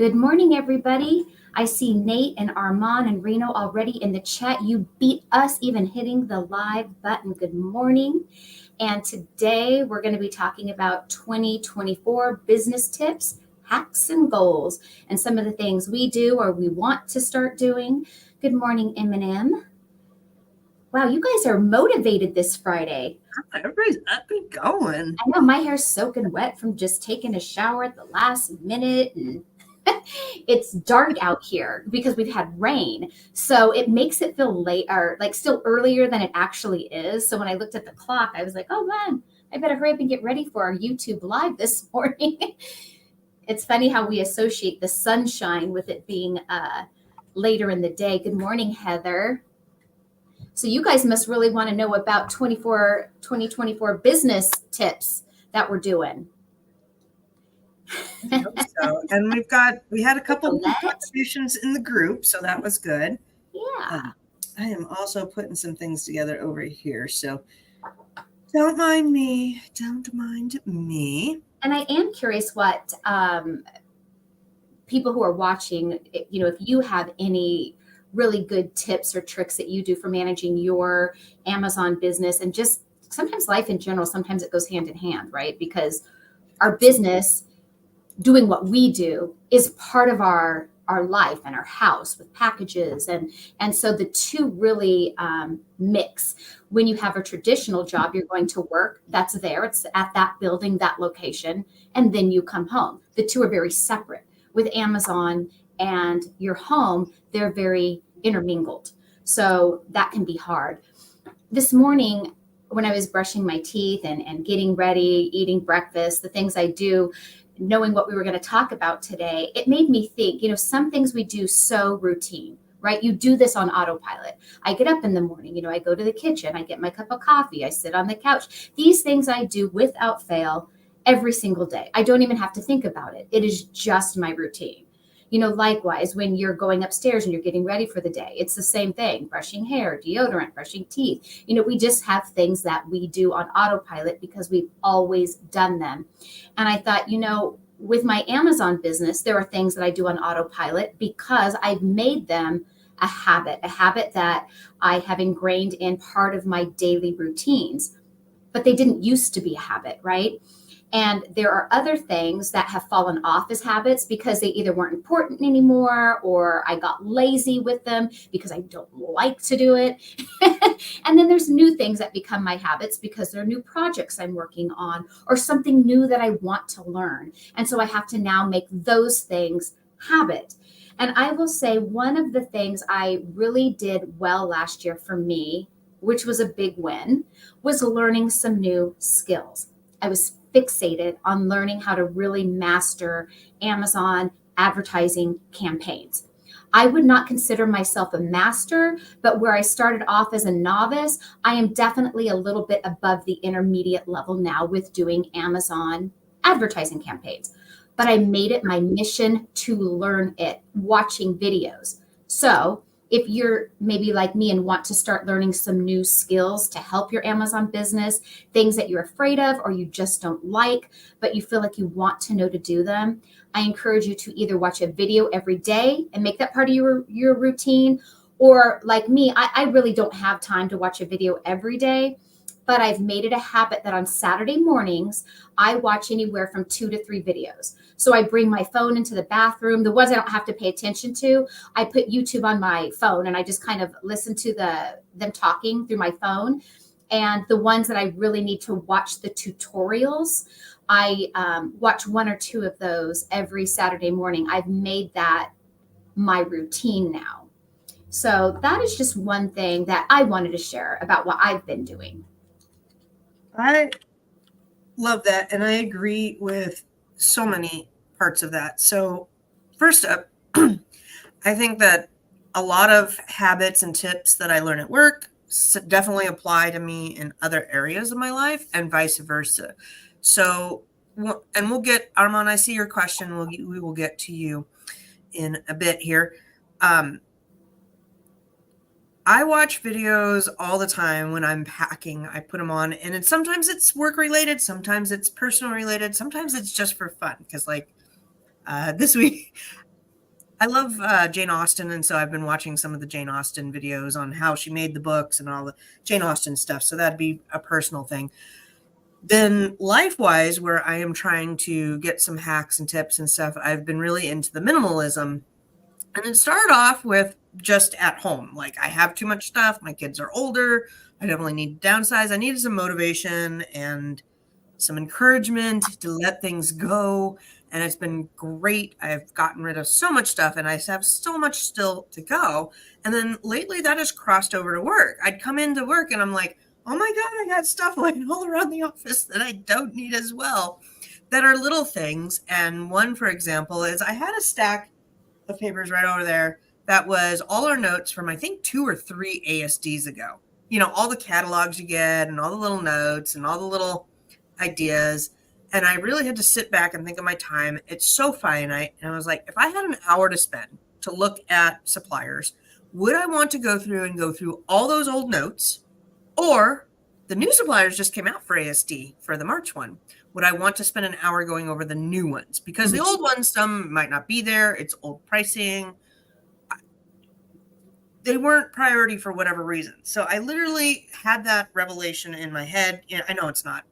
Good morning, everybody. I see Nate and Armand and Reno already in the chat. You beat us even hitting the live button. Good morning. And today we're going to be talking about 2024 business tips, hacks, and goals, and some of the things we do or we want to start doing. Good morning, Eminem. Wow, you guys are motivated this Friday. Everybody's up and going. I know my hair's soaking wet from just taking a shower at the last minute, and it's dark out here because we've had rain. So it makes it feel late or like still earlier than it actually is. So when I looked at the clock, I was like, oh man, I better hurry up and get ready for our YouTube live this morning. It's funny how we associate the sunshine with it being later in the day. Good morning, Heather. So you guys must really want to know about 2024 business tips that we're doing. I hope so. And we had a couple of contributions in the group, so that was good. Yeah. I am also putting some things together over here, so don't mind me. Don't mind me. And I am curious what people who are watching, if you have any really good tips or tricks that you do for managing your Amazon business and just sometimes life in general, sometimes it goes hand in hand, right? Because our business, doing what we do, is part of our life and our house with packages. And so the two really mix. When you have a traditional job, you're going to work, that's there, it's at that building, that location, and then you come home. The two are very separate. With Amazon and your home, they're very intermingled. So that can be hard. This morning, when I was brushing my teeth and getting ready, eating breakfast, the things I do, knowing what we were going to talk about today, it made me think, some things we do so routine, right? You do this on autopilot. I get up in the morning, I go to the kitchen, I get my cup of coffee, I sit on the couch. These things I do without fail every single day. I don't even have to think about it. It is just my routine. Likewise, when you're going upstairs and you're getting ready for the day, it's the same thing, brushing hair, deodorant, brushing teeth. We just have things that we do on autopilot because we've always done them. And I thought, with my Amazon business, there are things that I do on autopilot because I've made them a habit that I have ingrained in part of my daily routines. But they didn't used to be a habit, right? And there are other things that have fallen off as habits because they either weren't important anymore or I got lazy with them because I don't like to do it. And then there's new things that become my habits because they're new projects I'm working on or something new that I want to learn. And so I have to now make those things habit. And I will say one of the things I really did well last year for me, which was a big win, was learning some new skills. I was fixated on learning how to really master Amazon advertising campaigns. I would not consider myself a master, but where I started off as a novice, I am definitely a little bit above the intermediate level now with doing Amazon advertising campaigns. But I made it my mission to learn it, watching videos. So if you're maybe like me and want to start learning some new skills to help your Amazon business, things that you're afraid of or you just don't like, but you feel like you want to know to do them, I encourage you to either watch a video every day and make that part of your routine, or like me, I really don't have time to watch a video every day, but I've made it a habit that on Saturday mornings, I watch anywhere from 2 to 3 videos. So I bring my phone into the bathroom. The ones I don't have to pay attention to, I put YouTube on my phone and I just kind of listen to them talking through my phone. And the ones that I really need to watch the tutorials, I watch 1 or 2 of those every Saturday morning. I've made that my routine now. So that is just one thing that I wanted to share about what I've been doing. I love that. And I agree with so many parts of that. So first up, I think that a lot of habits and tips that I learn at work definitely apply to me in other areas of my life and vice versa. So, and we'll get, Armand, I see your question. We will get to you in a bit here. I watch videos all the time when I'm packing. I put them on, and sometimes it's work related, sometimes it's personal related, sometimes it's just for fun. Because this week, I love Jane Austen, and so I've been watching some of the Jane Austen videos on how she made the books and all the Jane Austen stuff. So that'd be a personal thing. Then life-wise, where I am trying to get some hacks and tips and stuff, I've been really into the minimalism. And it started off with just at home. Like, I have too much stuff. My kids are older. I definitely need to downsize. I needed some motivation and some encouragement to let things go. And it's been great. I've gotten rid of so much stuff and I have so much still to go. And then lately that has crossed over to work. I'd come into work and I'm like, oh my God, I got stuff lying all around the office that I don't need as well, that are little things. And one, for example, is I had a stack of papers right over there that was all our notes from, I think, 2 or 3 ASDs ago. You know, all the catalogs you get and all the little notes and all the little ideas. And I really had to sit back and think of my time. It's so finite. And I was like, if I had an hour to spend to look at suppliers, would I want to go through all those old notes? Or the new suppliers just came out for ASD for the March one. Would I want to spend an hour going over the new ones? Because the old ones, some might not be there. It's old pricing. They weren't priority for whatever reason. So I literally had that revelation in my head. I know it's not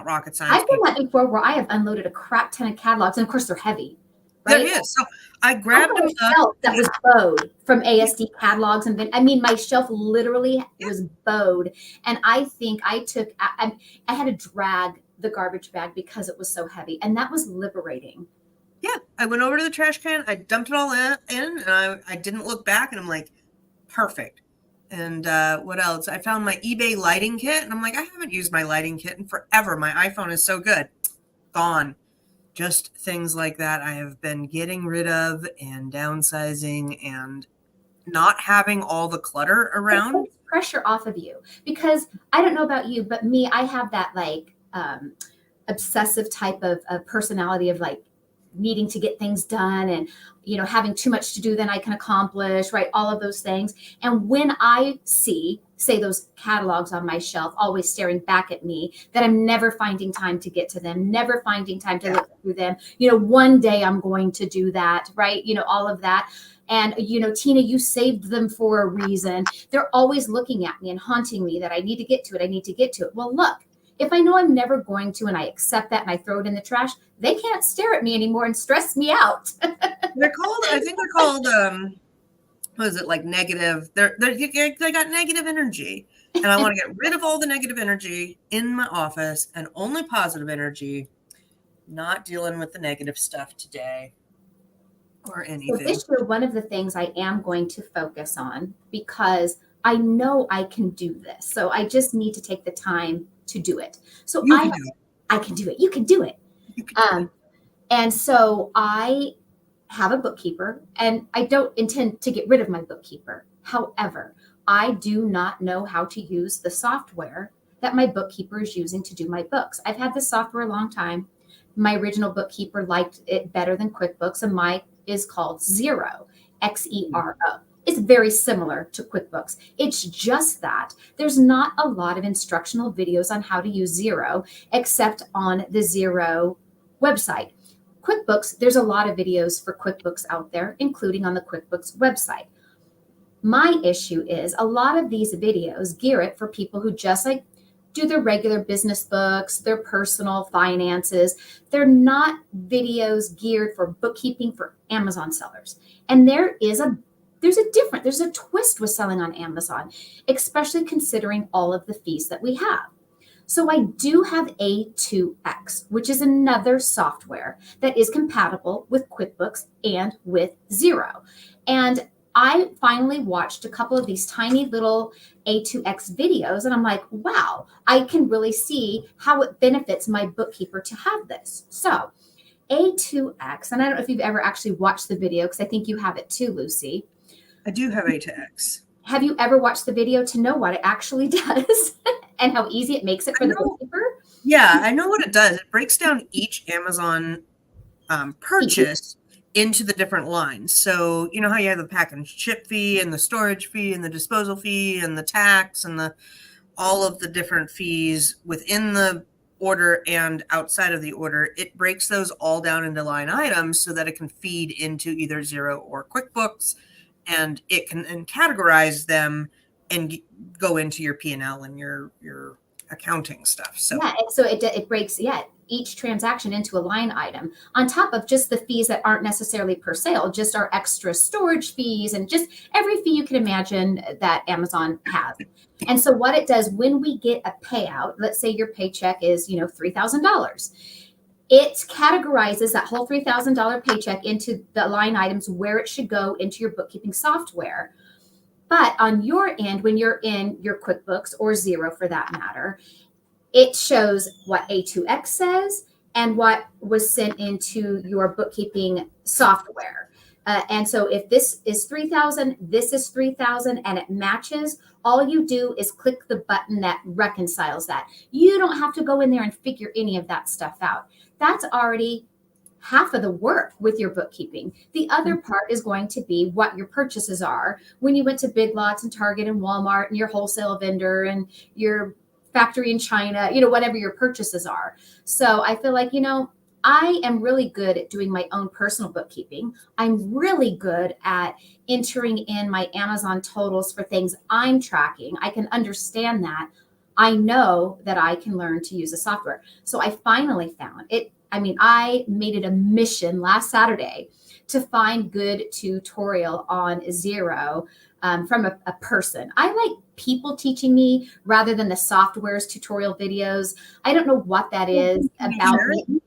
rocket science. I've done that before where I have unloaded a crap ton of catalogs, and of course they're heavy. Right? There is. So I grabbed them up. That was bowed from ASD catalogs, and then my shelf literally was bowed, and I think I had to drag the garbage bag because it was so heavy, and that was liberating. Yeah, I went over to the trash can, I dumped it all in, and I didn't look back, and I'm like, perfect. And what else? I found my eBay lighting kit, and I'm like, I haven't used my lighting kit in forever. My iPhone is so good. Gone. Just things like that I have been getting rid of and downsizing and not having all the clutter around. It takes pressure off of you, because I don't know about you, but me, I have that like obsessive type of personality of like needing to get things done and, having too much to do than I can accomplish, right? All of those things. And when I see, say, those catalogs on my shelf, always staring back at me, that I'm never finding time to get to them, never finding time to look through them. One day I'm going to do that, right? All of that. And, Tina, you saved them for a reason. They're always looking at me and haunting me that I need to get to it. I need to get to it. Well, look, if I know I'm never going to, and I accept that and I throw it in the trash, they can't stare at me anymore and stress me out. I think they're called, what is it, like negative? They got negative energy. And I want to get rid of all the negative energy in my office and only positive energy, not dealing with the negative stuff today or anything. So this year, one of the things I am going to focus on, because I know I can do this. So I just need to take the time to do it. So I can do it. You can do it. And so I have a bookkeeper, and I don't intend to get rid of my bookkeeper. However, I do not know how to use the software that my bookkeeper is using to do my books. I've had this software a long time. My original bookkeeper liked it better than QuickBooks, and mine is called Xero, Xero. It's very similar to QuickBooks. It's just that there's not a lot of instructional videos on how to use Xero, except on the Xero website. QuickBooks, there's a lot of videos for QuickBooks out there, including on the QuickBooks website. My issue is a lot of these videos gear it for people who just like do their regular business books, their personal finances. They're not videos geared for bookkeeping for Amazon sellers. And there's a twist with selling on Amazon, especially considering all of the fees that we have. So I do have A2X, which is another software that is compatible with QuickBooks and with Xero. And I finally watched a couple of these tiny little A2X videos, and I'm like, wow, I can really see how it benefits my bookkeeper to have this. So A2X, and I don't know if you've ever actually watched the video, because I think you have it too, Lucy. I do have A2X. Have you ever watched the video to know what it actually does and how easy it makes it for the bookkeeper? Yeah, I know what it does. It breaks down each Amazon purchase into the different lines. So you know how you have the pack and ship fee and the storage fee and the disposal fee and the tax and all of the different fees within the order and outside of the order, it breaks those all down into line items so that it can feed into either Xero or QuickBooks, and it can and categorize them and go into your P&L and your accounting stuff. So yeah, so it breaks each transaction into a line item on top of just the fees that aren't necessarily per sale, just our extra storage fees and just every fee you can imagine that Amazon has. And so what it does when we get a payout, let's say your paycheck is, $3,000. It categorizes that whole $3,000 paycheck into the line items where it should go into your bookkeeping software. But on your end, when you're in your QuickBooks or Xero for that matter, it shows what A2X says and what was sent into your bookkeeping software. And so if this is 3,000, this is 3,000, and it matches, all you do is click the button that reconciles that. You don't have to go in there and figure any of that stuff out. That's already half of the work with your bookkeeping. The other part is going to be what your purchases are when you went to Big Lots and Target and Walmart and your wholesale vendor and your factory in China, whatever your purchases are. So I feel like, I am really good at doing my own personal bookkeeping. I'm really good at entering in my Amazon totals for things I'm tracking. I can understand that. I know that I can learn to use a software. So I finally found it. I made it a mission last Saturday to find good tutorial on Xero from a person. I like people teaching me rather than the software's tutorial videos. I don't know what that is about me.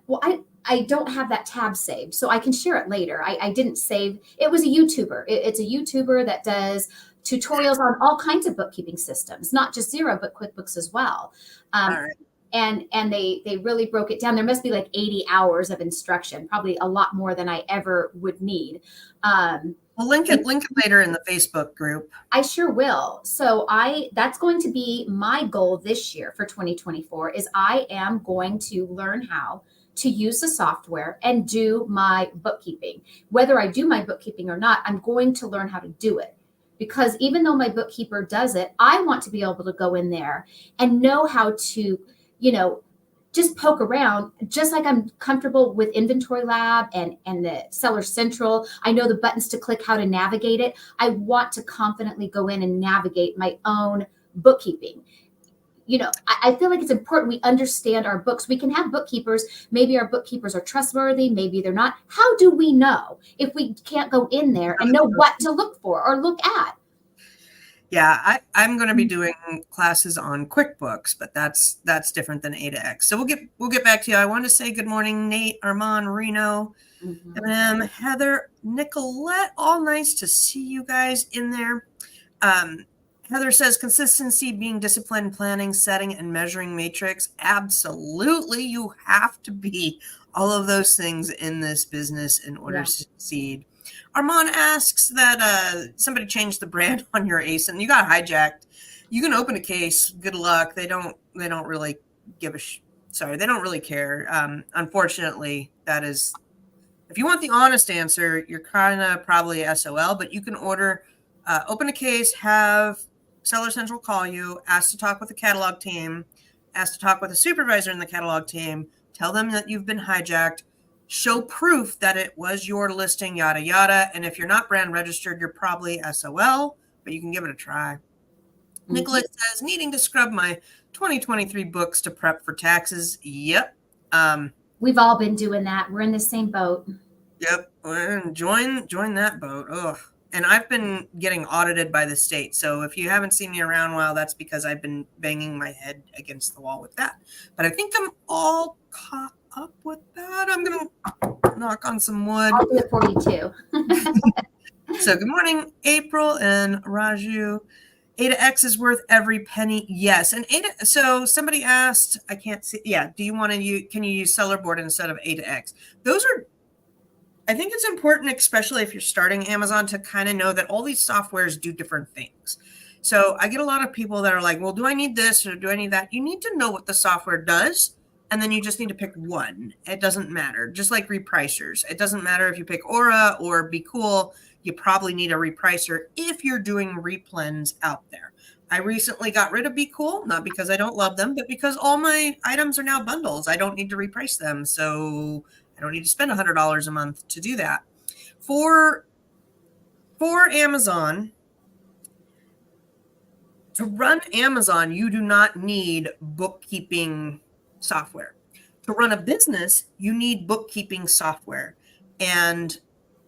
Well, I don't have that tab saved, so I can share it later. I didn't save. It was a YouTuber. It's a YouTuber that does tutorials on all kinds of bookkeeping systems, not just Xero, but QuickBooks as well. all right. And they really broke it down. There must be like 80 hours of instruction, probably a lot more than I ever would need. We'll link it later in the Facebook group. I sure will. So that's going to be my goal this year for 2024 is I am going to learn how to use the software and do my bookkeeping. Whether I do my bookkeeping or not, I'm going to learn how to do it. Because even though my bookkeeper does it, I want to be able to go in there and know how to, just poke around, just like I'm comfortable with Inventory Lab and the Seller Central. I know the buttons to click, how to navigate it. I want to confidently go in and navigate my own bookkeeping. I feel like it's important we understand our books. We can have bookkeepers. Maybe our bookkeepers are trustworthy. Maybe they're not. How do we know if we can't go in there and know what to look for or look at? Yeah, I'm going to be doing classes on QuickBooks, but that's different than A2X. So we'll get back to you. I want to say good morning, Nate, Armand, Reno, Heather, Nicolette. All nice to see you guys in there. Heather says consistency, being disciplined, planning, setting, and measuring matrix. Absolutely, you have to be all of those things in this business in order to succeed. Armand asks that somebody changed the brand on your ACE and you got hijacked. You can open a case. Good luck. They don't really give a they don't really care. Unfortunately, that is, if you want the honest answer, you're kind of probably SOL, but you can open a case, have Seller Central call you, ask to talk with the catalog team, ask to talk with a supervisor in the catalog team, tell them that you've been hijacked, show proof that it was your listing, yada, yada. And if you're not brand registered, you're probably SOL, but you can give it a try. Mm-hmm. Nicholas says, needing to scrub my 2023 books to prep for taxes. Yep. We've all been doing that. We're in the same boat. Yep. Join that boat. Ugh. And I've been getting audited by the state. So if you haven't seen me around, well, that's because I've been banging my head against the wall with that. But I think I'm all caught up with that. I'm going to knock on some wood. I'll do it for you too. So good morning, April and Raju. A2X is worth every penny. Yes. And so somebody asked, I can't see. Yeah. Do you want to can you use Sellerboard instead of A2X? I think it's important, especially if you're starting Amazon, to kind of know that all these softwares do different things. So I get a lot of people that are like, well, do I need this or do I need that? You need to know what the software does. And then you just need to pick one. It doesn't matter. Just like repricers. It doesn't matter if you pick Aura or Be Cool. You probably need a repricer if you're doing replens out there. I recently got rid of Be Cool, not because I don't love them, but because all my items are now bundles. I don't need to reprice them. So I don't need to spend $100 a month to do that. For Amazon, to run Amazon, you do not need bookkeeping software. To run a business, you need bookkeeping software. And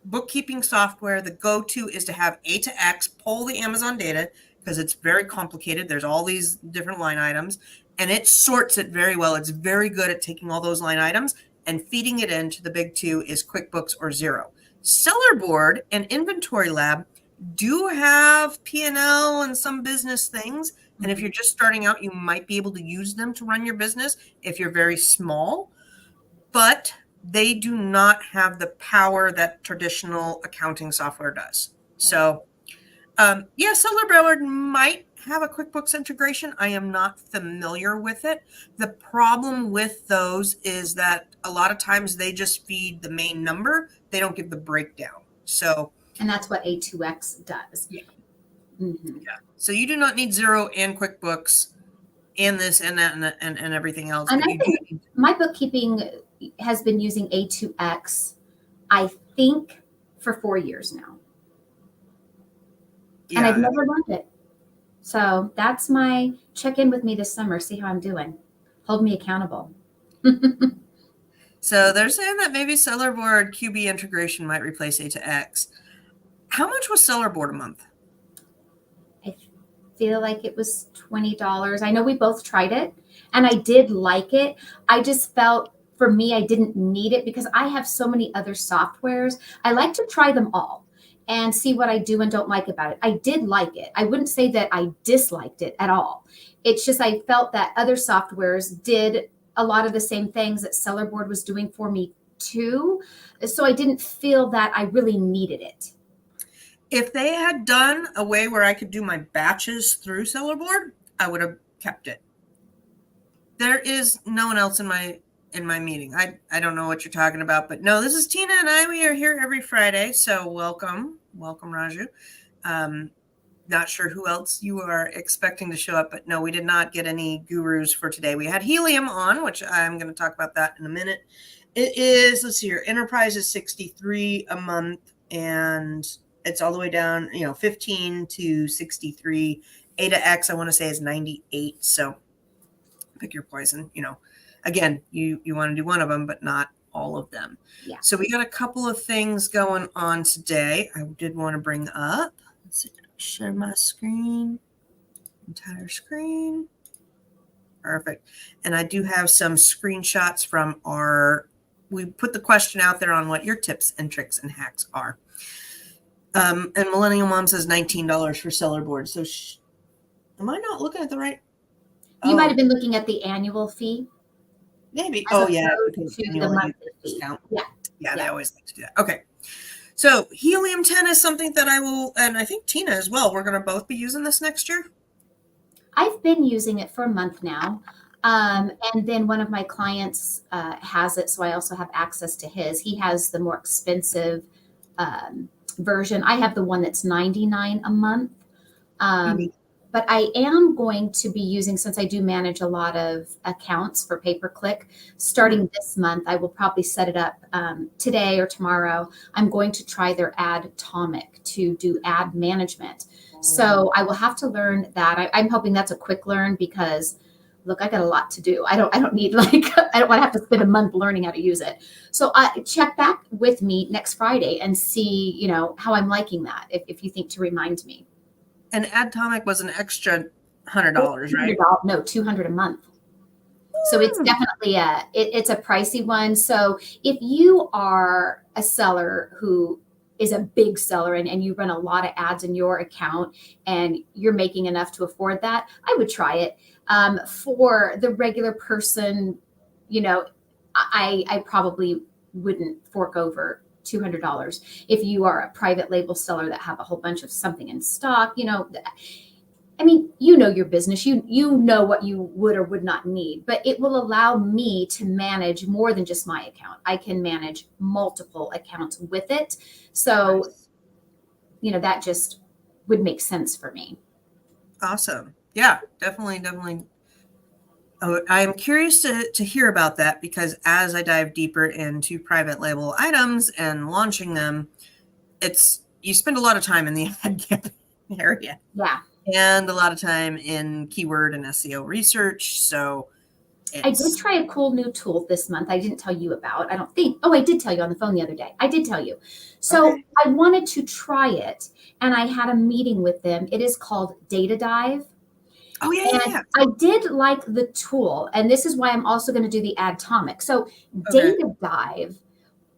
bookkeeping software, the go-to is to have A to X pull the Amazon data because it's very complicated. There's all these different line items and it sorts it very well. It's very good at taking all those line items and feeding it into the big two is QuickBooks or Xero. Sellerboard and Inventory Lab do have P&L and some business things. And if you're just starting out, you might be able to use them to run your business if you're very small, but they do not have the power that traditional accounting software does. So, yeah, Sellerboard might have a QuickBooks integration. I am not familiar with it. The problem with those is that a lot of times they just feed the main number. They don't give the breakdown. So, and that's what A2X does. Yeah. Mm-hmm. Yeah. So you do not need Xero and QuickBooks and this and that and everything else. And I think my bookkeeping has been using A2X, I think, for 4 years now. Yeah. And I've never learned it. So that's my check-in with me this summer. See how I'm doing. Hold me accountable. So they're saying that maybe Sellerboard QB integration might replace A2X. How much was Sellerboard a month? I feel like it was $20. I know we both tried it and I did like it. I just felt for me, I didn't need it because I have so many other softwares. I like to try them all and see what I do and don't like about it. I did like it. I wouldn't say that I disliked it at all. It's just I felt that other softwares did a lot of the same things that Sellerboard was doing for me too. So I didn't feel that I really needed it. If they had done a way where I could do my batches through Sellerboard, I would have kept it. There is no one else in my meeting. I don't know what you're talking about, but no, this is Tina and I. We are here every Friday, so welcome, Raju. Not sure who else you are expecting to show up, but no, we did not get any gurus for today. We had Helium on, which I'm going to talk about that in a minute. It is, let's see here, Enterprise is $63 a month, and it's all the way down, 15 to 63. A to X, I want to say, is 98. So pick your poison. Again, you want to do one of them, but not all of them. Yeah. So we got a couple of things going on today. I did want to bring up. Let's see, share my screen, entire screen. Perfect. And I do have some screenshots from we put the question out there on what your tips and tricks and hacks are. And Millennial Mom says $19 for Sellerboard. So am I not looking at the right? You might have been looking at the annual fee. Maybe. Oh, yeah. To the monthly fee. Yeah, they always like to do that. Okay. So Helium 10 is something that I will, and I think Tina as well, we're going to both be using this next year. I've been using it for a month now. And then one of my clients has it. So I also have access to his. He has the more expensive version. I have the one that's $99 a month. But I am going to be using, since I do manage a lot of accounts for pay-per-click, starting this month, I will probably set it up today or tomorrow. I'm going to try their Adtomic to do ad management. So I will have to learn that. I'm hoping that's a quick learn because, look, I got a lot to do. I don't need I don't want to have to spend a month learning how to use it. So check back with me next Friday and see, how I'm liking that. If you think to remind me. And Adtomic was an extra $100, right? No, $200 a month. So it's definitely it's a pricey one. So if you are a seller who is a big seller and you run a lot of ads in your account and you're making enough to afford that, I would try it. For the regular person, I probably wouldn't fork over $200. If you are a private label seller that have a whole bunch of something in stock, your business, you know what you would or would not need, but it will allow me to manage more than just my account. I can manage multiple accounts with it. So, that just would make sense for me. Awesome. Yeah, definitely. Oh, I am curious to hear about that because as I dive deeper into private label items and launching them, it's you spend a lot of time in the ad campaign area Yeah. and a lot of time in keyword and SEO research. So I did it's try a cool new tool this month. I didn't tell you about. I don't think. Oh, I did tell you on the phone the other day. I did tell you. So okay. I wanted to try it, and I had a meeting with them. It is called Data Dive. Oh yeah, And yeah, I did like the tool, and this is why I'm also going to do the Adtomic. So yeah. Okay. Data Dive,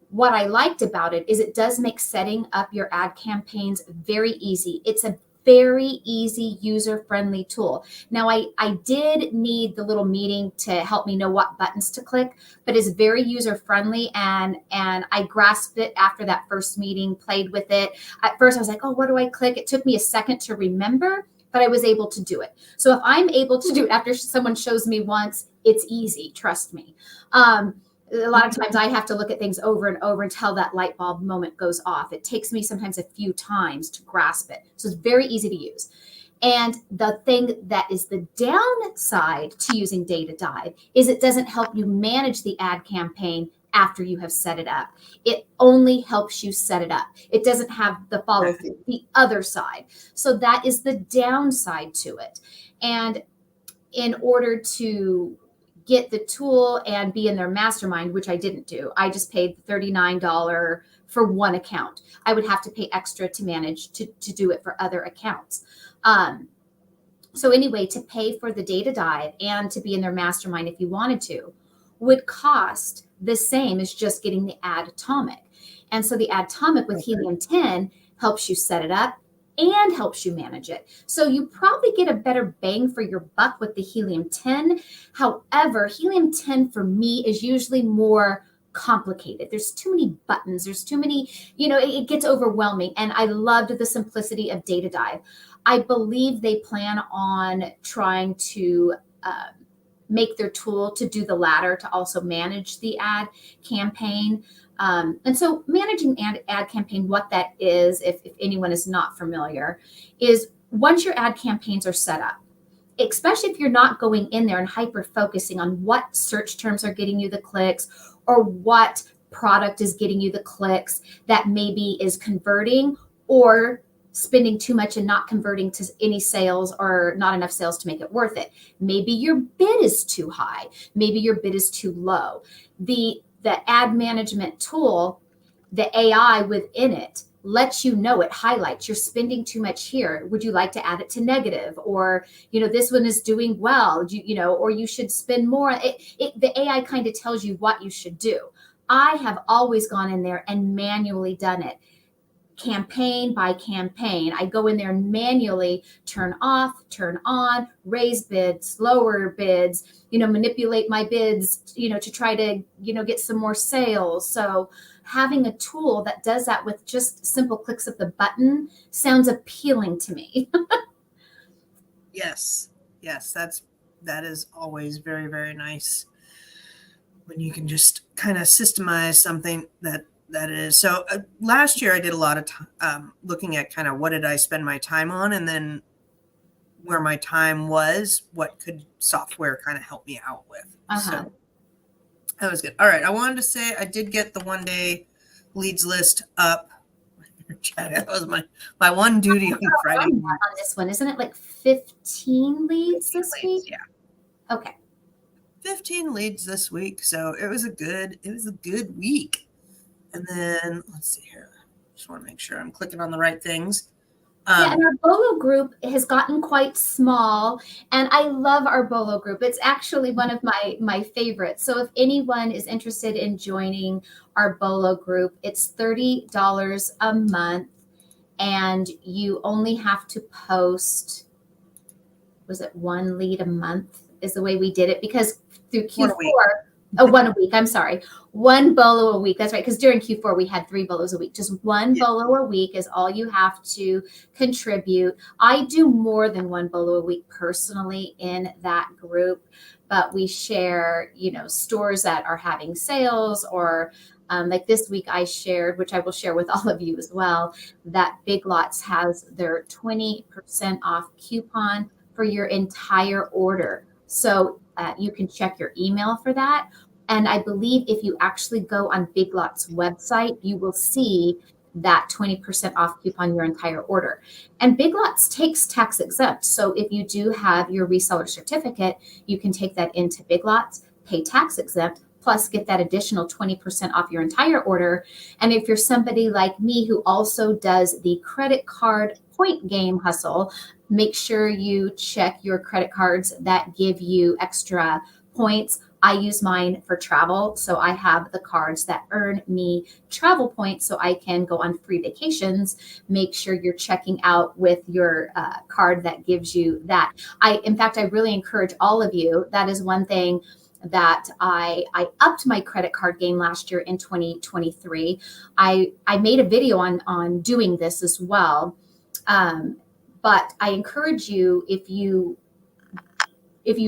what I liked about it is it does make setting up your ad campaigns very easy. It's a very easy, user-friendly tool. Now, I did need the little meeting to help me know what buttons to click, but it's very user-friendly, and I grasped it after that first meeting, played with it. At first, I was like, oh, what do I click? It took me a second to remember, but I was able to do it. So if I'm able to do it after someone shows me once, it's easy, trust me. A lot of times I have to look at things over and over until that light bulb moment goes off. It takes me sometimes a few times to grasp it. So it's very easy to use. And the thing that is the downside to using Data Dive is it doesn't help you manage the ad campaign after you have set it up. It only helps you set it up. It doesn't have the follow through, the other side. So that is the downside to it. And in order to get the tool and be in their mastermind, which I didn't do, I just paid $39 for one account. I would have to pay extra to manage to do it for other accounts. So anyway, to pay for the Data Dive and to be in their mastermind if you wanted to would cost the same as just getting the Adtomic. And so the Adtomic with Helium 10 helps you set it up and helps you manage it. So you probably get a better bang for your buck with the Helium 10. However, Helium 10 for me is usually more complicated. There's too many buttons. There's too many, it gets overwhelming. And I loved the simplicity of Data Dive. I believe they plan on trying to make their tool to do the latter, to also manage the ad campaign. And so managing ad campaign, what that is, if anyone is not familiar, is once your ad campaigns are set up, especially if you're not going in there and hyper focusing on what search terms are getting you the clicks or what product is getting you the clicks that maybe is converting or spending too much and not converting to any sales or not enough sales to make it worth it. Maybe your bid is too high. Maybe your bid is too low. The ad management tool, the AI within it, lets you know, it highlights you're spending too much here. Would you like to add it to negative? Or, this one is doing well, or you should spend more. The AI kind of tells you what you should do. I have always gone in there and manually done it. Campaign by campaign. I go in there and manually turn off, turn on, raise bids, lower bids, manipulate my bids, to try to, get some more sales. So having a tool that does that with just simple clicks of the button sounds appealing to me. Yes. That is always very, very nice when you can just kind of systemize something that it is. So last year I did a lot of looking at kind of what did I spend my time on, and then where my time was, what could software kind of help me out with. So that was good. All right. I wanted to say I did get the 1-day leads list up. That was my one duty on Friday. On this one, isn't it like 15 leads this week? Yeah. Okay. 15 leads this week. So it was a good week. And then let's see here. Just want to make sure I'm clicking on the right things. Yeah, and our Bolo group has gotten quite small, and I love our Bolo group. It's actually one of my favorites. So if anyone is interested in joining our Bolo group, it's $30 a month, and you only have to post, was it one lead a month is the way we did it, because through Q4, one a week. I'm sorry. One bolo a week. That's right. Because during Q4, we had 3 bolos a week. Just one bolo a week is all you have to contribute. I do more than one bolo a week personally in that group, but we share, stores that are having sales or Like this week I shared, which I will share with all of you as well, that Big Lots has their 20% off coupon for your entire order. So you can check your email for that. And I believe if you actually go on Big Lots website, you will see that 20% off coupon your entire order. And Big Lots takes tax exempt. So if you do have your reseller certificate, you can take that into Big Lots, pay tax exempt, plus get that additional 20% off your entire order. And if you're somebody like me who also does the credit card point game hustle, make sure you check your credit cards that give you extra points. I use mine for travel. So I have the cards that earn me travel points so I can go on free vacations. Make sure you're checking out with your card that gives you that. In fact, I really encourage all of you. That is one thing that I upped my credit card game last year in 2023. I made a video on doing this as well. But I encourage you, if you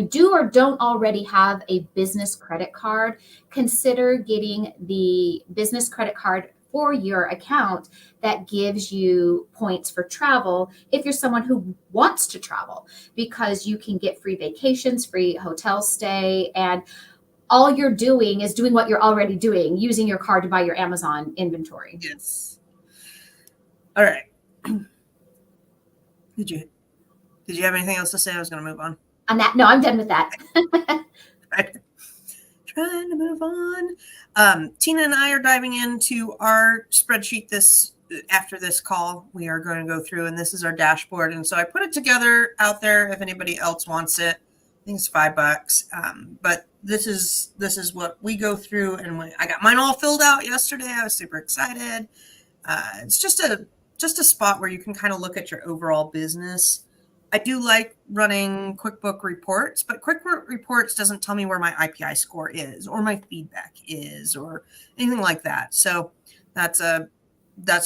do or don't already have a business credit card, consider getting the business credit card for your account that gives you points for travel if you're someone who wants to travel, because you can get free vacations, free hotel stay, and all you're doing is doing what you're already doing, using your card to buy your Amazon inventory. Yes. All right. Did you have anything else to say? I was going to move on. On that, no, I'm done with that. Trying to move on. Tina and I are diving into our spreadsheet after this call. We are going to go through, and this is our dashboard. And so I put it together out there if anybody else wants it. I think it's $5. But this is what we go through, and I got mine all filled out yesterday. I was super excited. It's just a spot where you can kind of look at your overall business. I do like running QuickBook reports, but QuickBook reports doesn't tell me where my IPI score is or my feedback is or anything like that. So that's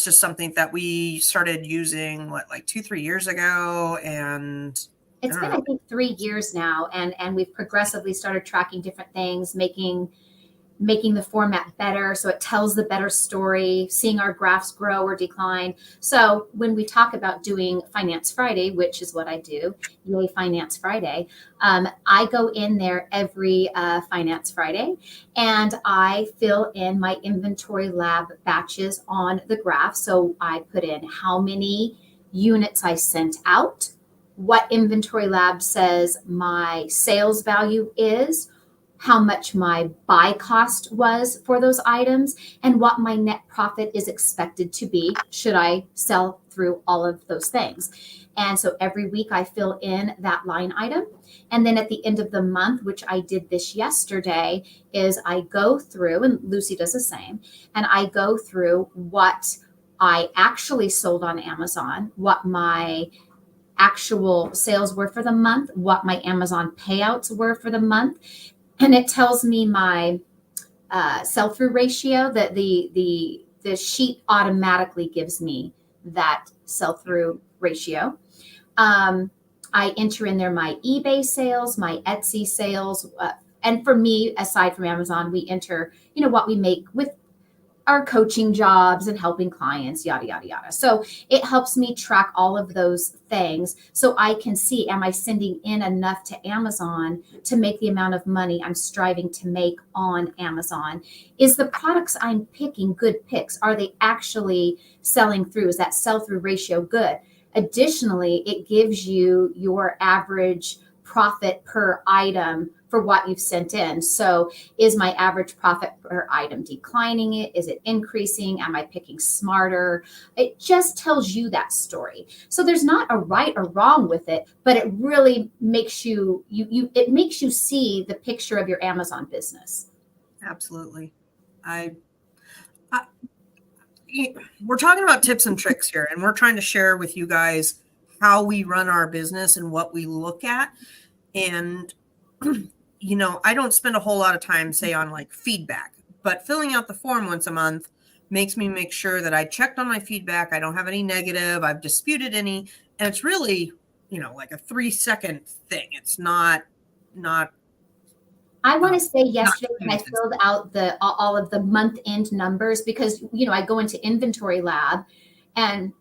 just something that we started using, like 2-3 years ago. And it's been, I think, 3 years now. And we've progressively started tracking different things, making the format better so it tells the better story, seeing our graphs grow or decline. So when we talk about doing Finance Friday, which is what I do, yay Finance Friday, I go in there every Finance Friday and I fill in my inventory lab batches on the graph. So I put in how many units I sent out, what inventory lab says my sales value is, how much my buy cost was for those items, and what my net profit is expected to be should I sell through all of those things. And so every week I fill in that line item. And then at the end of the month, which I did this yesterday, is I go through, and Lucy does the same, and I go through what I actually sold on Amazon, what my actual sales were for the month, what my Amazon payouts were for the month. And it tells me my sell-through ratio, that the sheet automatically gives me that sell-through ratio. I enter in there my eBay sales, my Etsy sales. And for me, aside from Amazon, we enter, what we make with our coaching jobs and helping clients, yada, yada, yada. So it helps me track all of those things so I can see, am I sending in enough to Amazon to make the amount of money I'm striving to make on Amazon? Is the products I'm picking good picks? Are they actually selling through? Is that sell-through ratio good? Additionally, it gives you your average profit per item for what you've sent in. So is my average profit per item declining? Is it increasing? Am I picking smarter? It just tells you that story. So there's not a right or wrong with it, but it really makes it makes you see the picture of your Amazon business. Absolutely. We're talking about tips and tricks here, and we're trying to share with you guys how we run our business and what we look at. And I don't spend a whole lot of time, say, on like feedback, but filling out the form once a month makes me make sure that I checked on my feedback. I don't have any negative. I've disputed any. And it's really, like a 3-second thing. It's not. I want to say Not yesterday when I limited. filled out all of the month end numbers, because I go into Inventory Lab, and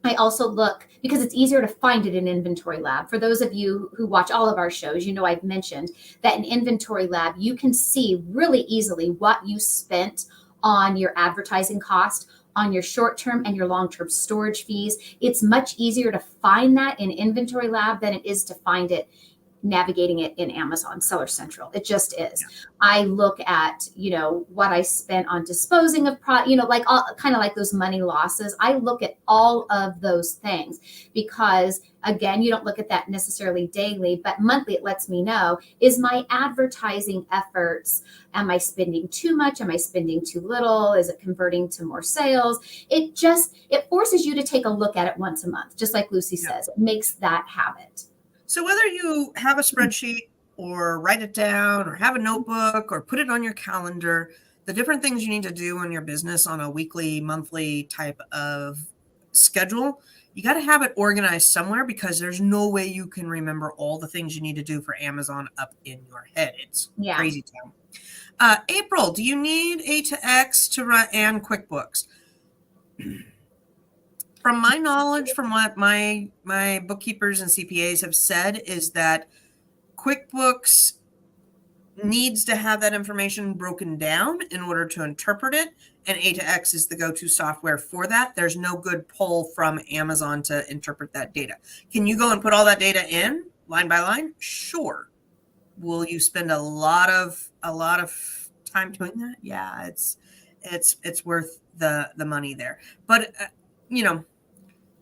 I also look because it's easier to find it in Inventory Lab. For those of you who watch all of our shows, I've mentioned that in Inventory Lab, you can see really easily what you spent on your advertising cost, on your short term and your long term storage fees. It's much easier to find that in Inventory Lab than it is to find it navigating it in Amazon Seller Central. It just is. Yeah. I look at, what I spent on disposing of like all kind of like those money losses. I look at all of those things because again, you don't look at that necessarily daily, but monthly it lets me know, is my advertising efforts, am I spending too much? Am I spending too little? Is it converting to more sales? It forces you to take a look at it once a month, just like Lucy says. It makes that habit. So whether you have a spreadsheet or write it down or have a notebook or put it on your calendar, the different things you need to do in your business on a weekly, monthly type of schedule, you got to have it organized somewhere because there's no way you can remember all the things you need to do for Amazon up in your head. It's crazy town. April, do you need A2X to run and QuickBooks? From my knowledge, from what my bookkeepers and CPAs have said, is that QuickBooks needs to have that information broken down in order to interpret it, and A2X is the go-to software for that. There's no good pull from Amazon to interpret that data. Can you go and put all that data in line by line? Sure. Will you spend a lot of time doing that? Yeah, it's worth the money there. But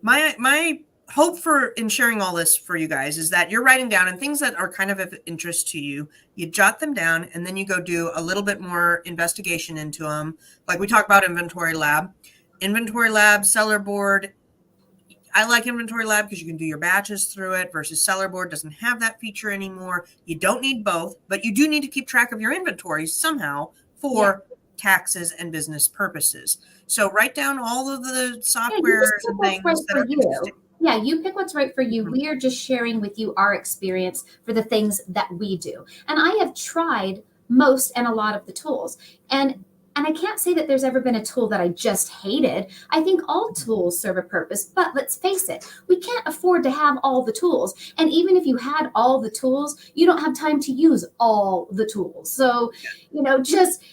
my hope in sharing all this for you guys is that you're writing down and things that are kind of interest to you, you jot them down, and then you go do a little bit more investigation into them. Like we talked about Inventory Lab, Seller Board. I like Inventory Lab because you can do your batches through it versus Seller Board doesn't have that feature anymore. You don't need both, but you do need to keep track of your inventory somehow for taxes and business purposes. So write down all of the softwares and things that are interesting. Yeah, you pick what's right for you. We are just sharing with you our experience for the things that we do. And I have tried most and a lot of the tools. And I can't say that there's ever been a tool that I just hated. I think all tools serve a purpose, but let's face it, we can't afford to have all the tools. And even if you had all the tools, you don't have time to use all the tools. So, just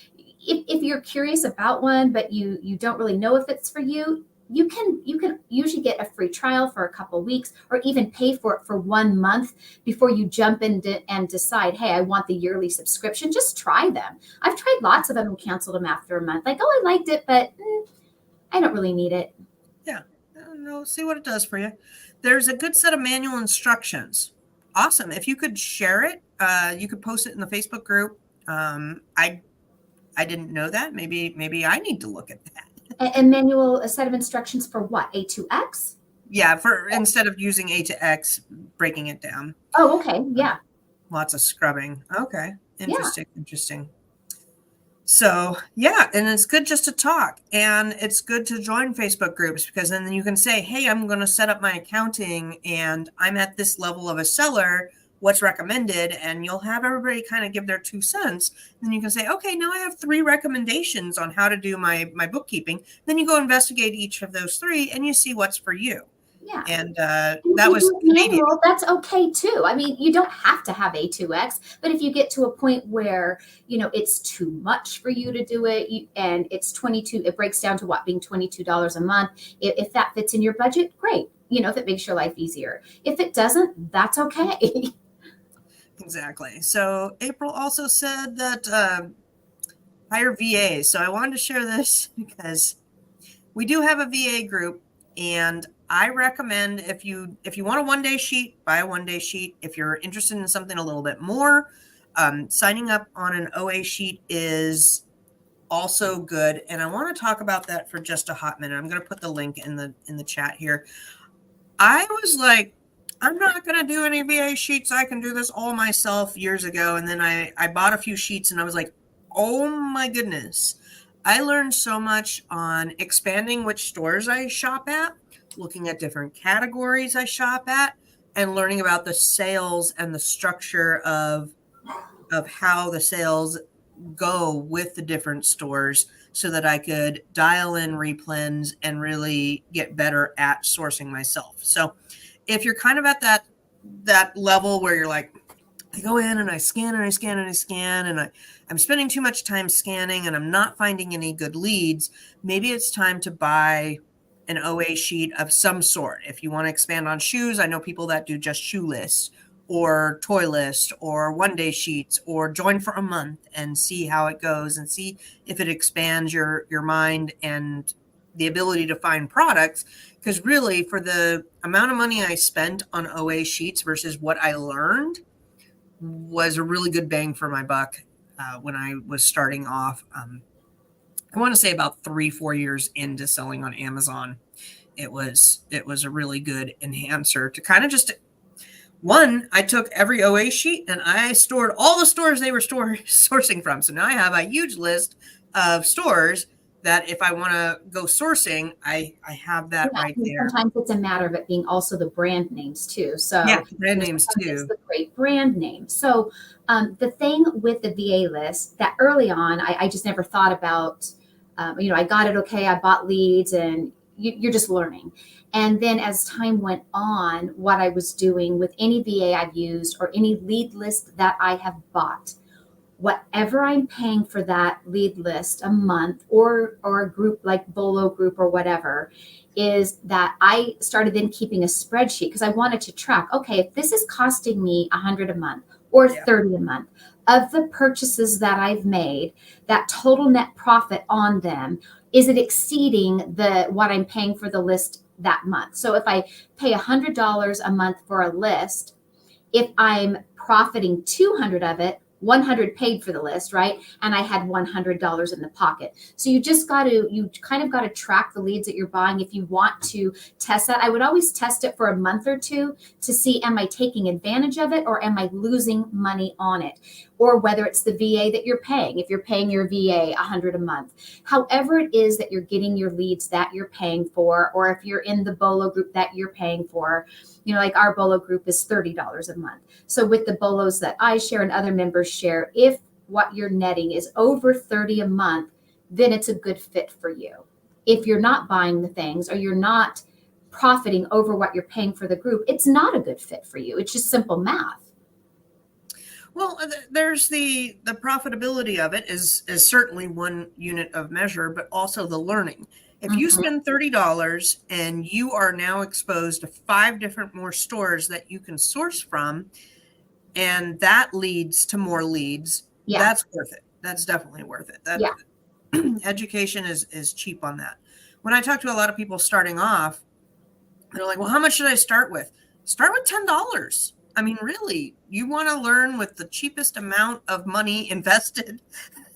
if you're curious about one, but you don't really know if it's for you, you can usually get a free trial for a couple weeks or even pay for it for 1 month before you jump in and decide, hey, I want the yearly subscription. Just try them. I've tried lots of them and canceled them after a month. Like, oh, I liked it, but I don't really need it. Yeah, no, see what it does for you. There's a good set of manual instructions. Awesome. If you could share it, you could post it in the Facebook group. I didn't know that. Maybe I need to look at that. A set of instructions for what? A2X? Yeah, for instead of using A2X, breaking it down. Oh, okay. Yeah. Lots of scrubbing. Okay. Interesting. So, yeah, and it's good just to talk, and it's good to join Facebook groups because then you can say, hey, I'm going to set up my accounting and I'm at this level of a seller. What's recommended, and you'll have everybody kind of give their 2 cents. Then you can say, okay, now I have 3 recommendations on how to do my bookkeeping. Then you go investigate each of those 3 and you see what's for you. Yeah. And that was manual, that's okay too. I mean, you don't have to have A2X, but if you get to a point where, it's too much for you to do it and it's it breaks down to being $22 a month. If that fits in your budget, great. If it makes your life easier. If it doesn't, that's okay. Exactly. So April also said that hire VAs. So I wanted to share this because we do have a VA group, and I recommend if you want a 1-day sheet, buy a 1-day sheet. If you're interested in something a little bit more, signing up on an OA sheet is also good. And I want to talk about that for just a hot minute. I'm going to put the link in the chat here. I was like, I'm not going to do any VA sheets. I can do this all myself years ago. And then I bought a few sheets and I was like, oh my goodness. I learned so much on expanding which stores I shop at, looking at different categories I shop at, and learning about the sales and the structure of of how the sales go with the different stores so that I could dial in replens and really get better at sourcing myself. So if you're kind of at that level where you're like, I go in and I scan and I scan and I scan and I'm spending too much time scanning and I'm not finding any good leads, maybe it's time to buy an OA sheet of some sort. If you want to expand on shoes, I know people that do just shoe lists or toy list or 1-day sheets or join for a month and see how it goes and see if it expands your mind and the ability to find products. Because really, for the amount of money I spent on OA sheets versus what I learned was a really good bang for my buck when I was starting off. I want to say about 3-4 years into selling on Amazon, it was a really good enhancer to kind of just one. I took every OA sheet and I stored all the stores they were sourcing from. So now I have a huge list of stores that if I want to go sourcing, I have that right there. Sometimes it's a matter of it being also the brand names too. So yeah, brand names too. It's the great brand name. So the thing with the VA list that early on, I just never thought about. I got it. Okay, I bought leads, and you're just learning. And then as time went on, what I was doing with any VA I've used or any lead list that I have bought, whatever I'm paying for that lead list a month or a group like Bolo Group or whatever, is that I started then keeping a spreadsheet because I wanted to track, okay, if this is costing me $100 a month or $30 a month of the purchases that I've made, that total net profit on them, is it exceeding what I'm paying for the list that month? So if I pay $100 a month for a list, if I'm profiting 200 of it, 100 paid for the list, right? And I had $100 in the pocket. So you kind of got to track the leads that you're buying. If you want to test that, I would always test it for a month or two to see, am I taking advantage of it or am I losing money on it? Or whether it's the VA that you're paying, if you're paying your VA $100 a month, however it is that you're getting your leads that you're paying for, or if you're in the Bolo Group that you're paying for, like our Bolo Group is $30 a month. So with the Bolos that I share and other members share, if what you're netting is over $30 a month, then it's a good fit for you. If you're not buying the things or you're not profiting over what you're paying for the group, it's not a good fit for you. It's just simple math. Well, there's the profitability of it is certainly one unit of measure, but also the learning. If you spend $30 and you are now exposed to 5 different more stores that you can source from, and that leads to more leads, that's worth it. That's definitely worth it. Education is cheap on that. When I talk to a lot of people starting off, they're like, well, how much should I start with? Start with $10. I mean, really, you want to learn with the cheapest amount of money invested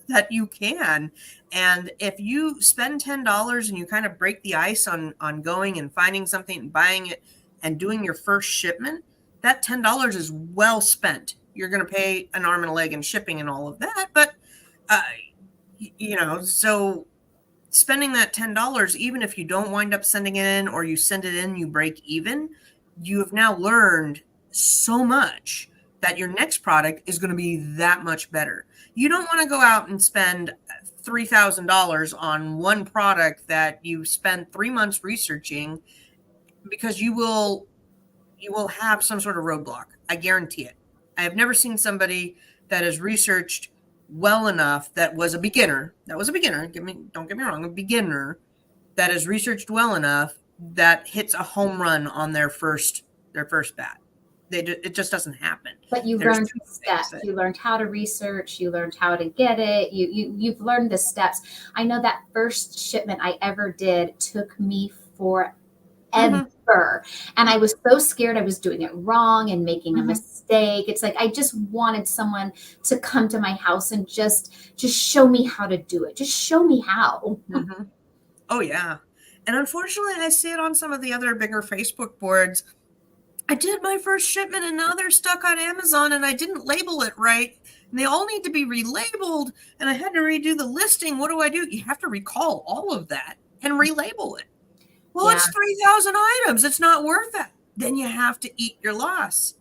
that you can. And if you spend $10 and you kind of break the ice on going and finding something and buying it and doing your first shipment, that $10 is well spent. You're going to pay an arm and a leg in shipping and all of that. But, so spending that $10, even if you don't wind up sending it in or you send it in, you break even, you have now learned so much that your next product is going to be that much better. You don't want to go out and spend $3,000 on one product that you spent 3 months researching, because you will have some sort of roadblock. I guarantee it. I have never seen somebody that has researched well enough that was a beginner. Don't get me wrong, a beginner that has researched well enough that hits a home run on their first bat. It just doesn't happen. But you learned the steps. You learned how to research. You learned how to get it. You've learned the steps. I know that first shipment I ever did took me forever. And I was so scared I was doing it wrong and making a mistake. It's like I just wanted someone to come to my house and just show me how to do it. Just show me how. Oh, yeah. And unfortunately, I see it on some of the other bigger Facebook boards. I did my first shipment and now they're stuck on Amazon and I didn't label it right. And they all need to be relabeled and I had to redo the listing. What do? You have to recall all of that and relabel it. Well, it's 3,000 items. It's not worth it. Then you have to eat your loss.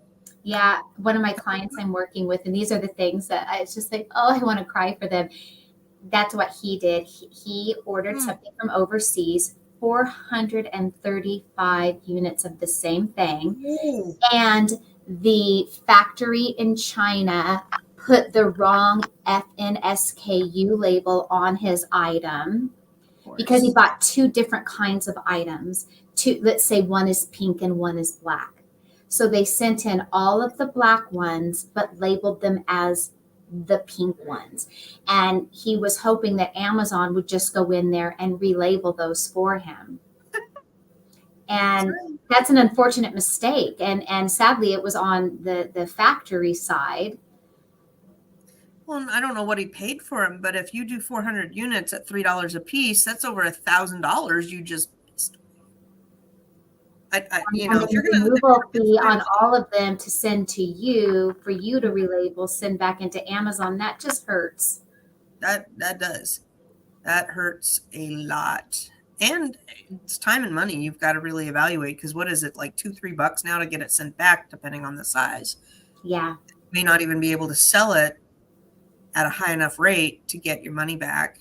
Yeah, one of my clients I'm working with, and these are the things that it's just like, oh, I want to cry for them. That's what he did. He ordered something from overseas, 435 units of the same thing. Ooh. And the factory in China put the wrong FNSKU label on his item because he bought two different kinds of items. Two, let's say one is pink and one is black. So they sent in all of the black ones, but labeled them as the pink ones. And he was hoping that Amazon would just go in there and relabel those for him. And that's an unfortunate mistake. And sadly, it was on the factory side. Well, I don't know what he paid for them, but if you do 400 units at $3 a piece, that's over $1,000 you just missed. If you're going to removal fee on all of them to send to you for you to relabel, send back into Amazon, that just hurts. That does. That hurts a lot. And it's time and money you've got to really evaluate, because what is it, like $2-3 now to get it sent back, depending on the size. Yeah. You may not even be able to sell it at a high enough rate to get your money back.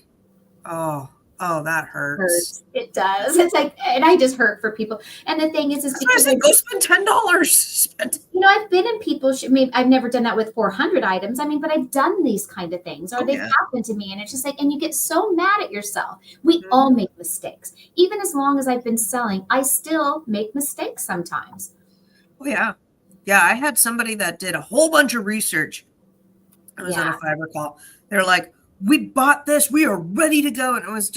Oh, that hurts. It does. It's like, and I just hurt for people. And the thing is because go spend $10. I've been in people's, I've never done that with 400 items. But I've done these kind of things, or they've happened to me. And it's just like, and you get so mad at yourself. We all make mistakes. Even as long as I've been selling, I still make mistakes sometimes. Oh, yeah. Yeah. I had somebody that did a whole bunch of research. I was on a Fiverr call. They're like, we bought this, we are ready to go. And it was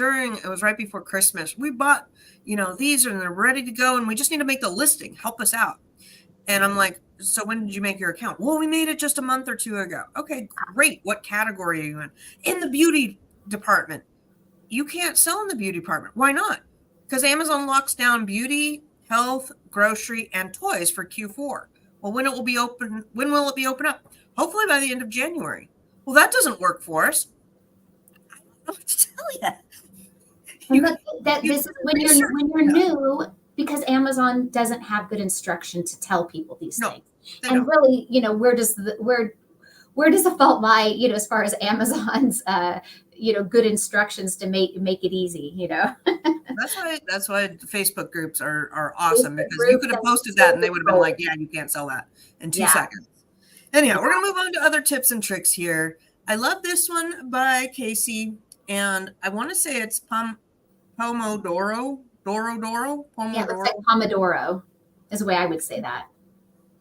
right before Christmas. We bought, these and they're ready to go. And we just need to make the listing. Help us out. And I'm like, so when did you make your account? Well, we made it just a month or two ago. Okay, great. What category are you in? In the beauty department. You can't sell in the beauty department. Why not? Because Amazon locks down beauty, health, grocery, and toys for Q4. Well, when will it be open up? Hopefully by the end of January. Well, that doesn't work for us. I don't know what to tell you. This is when you're new, because Amazon doesn't have good instruction to tell people these things. And really, where does the fault lie, as far as Amazon's good instructions to make it easy, That's why Facebook groups are awesome, because you could have posted that and they would have been like, yeah, you can't sell that in 2 seconds. Anyhow, we're going to move on to other tips and tricks here. I love this one by Casey, and I want to say it's Pomodoro. Pomodoro. Yeah, it looks like Pomodoro is the way I would say that.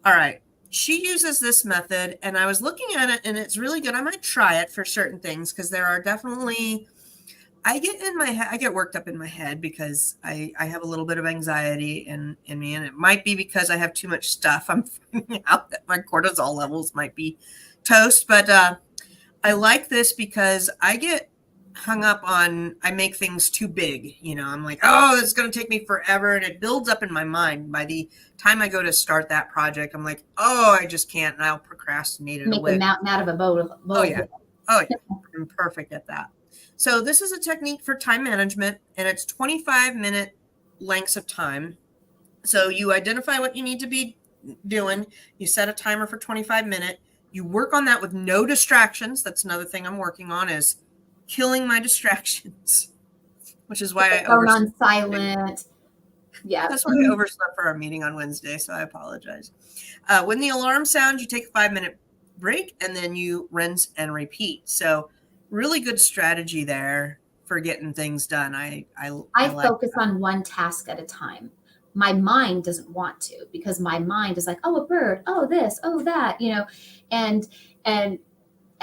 All right. She uses this method, and I was looking at it, and it's really good. I might try it for certain things, because there are definitely, I get worked up in my head because I have a little bit of anxiety in me, and it might be because I have too much stuff. I'm finding out that my cortisol levels might be toast, but I like this because I get hung up on, I make things too big. I'm like, oh, it's going to take me forever. And it builds up in my mind. By the time I go to start that project, I'm like, oh, I just can't. And I'll procrastinate it away. Make a mountain out of a bowl. Oh, yeah. I'm perfect at that. So this is a technique for time management, and it's 25-minute lengths of time. So you identify what you need to be doing. You set a timer for 25 minutes. You work on that with no distractions. That's another thing I'm working on, is killing my distractions, which is why I overslept. On silent. Yeah. That's why I overslept for our meeting on Wednesday, so I apologize. When the alarm sounds, you take a 5-minute break, and then you rinse and repeat. So really good strategy there for getting things done. I focus on one task at a time. My mind doesn't want to, because my mind is like, oh, a bird, oh, this, oh, that, and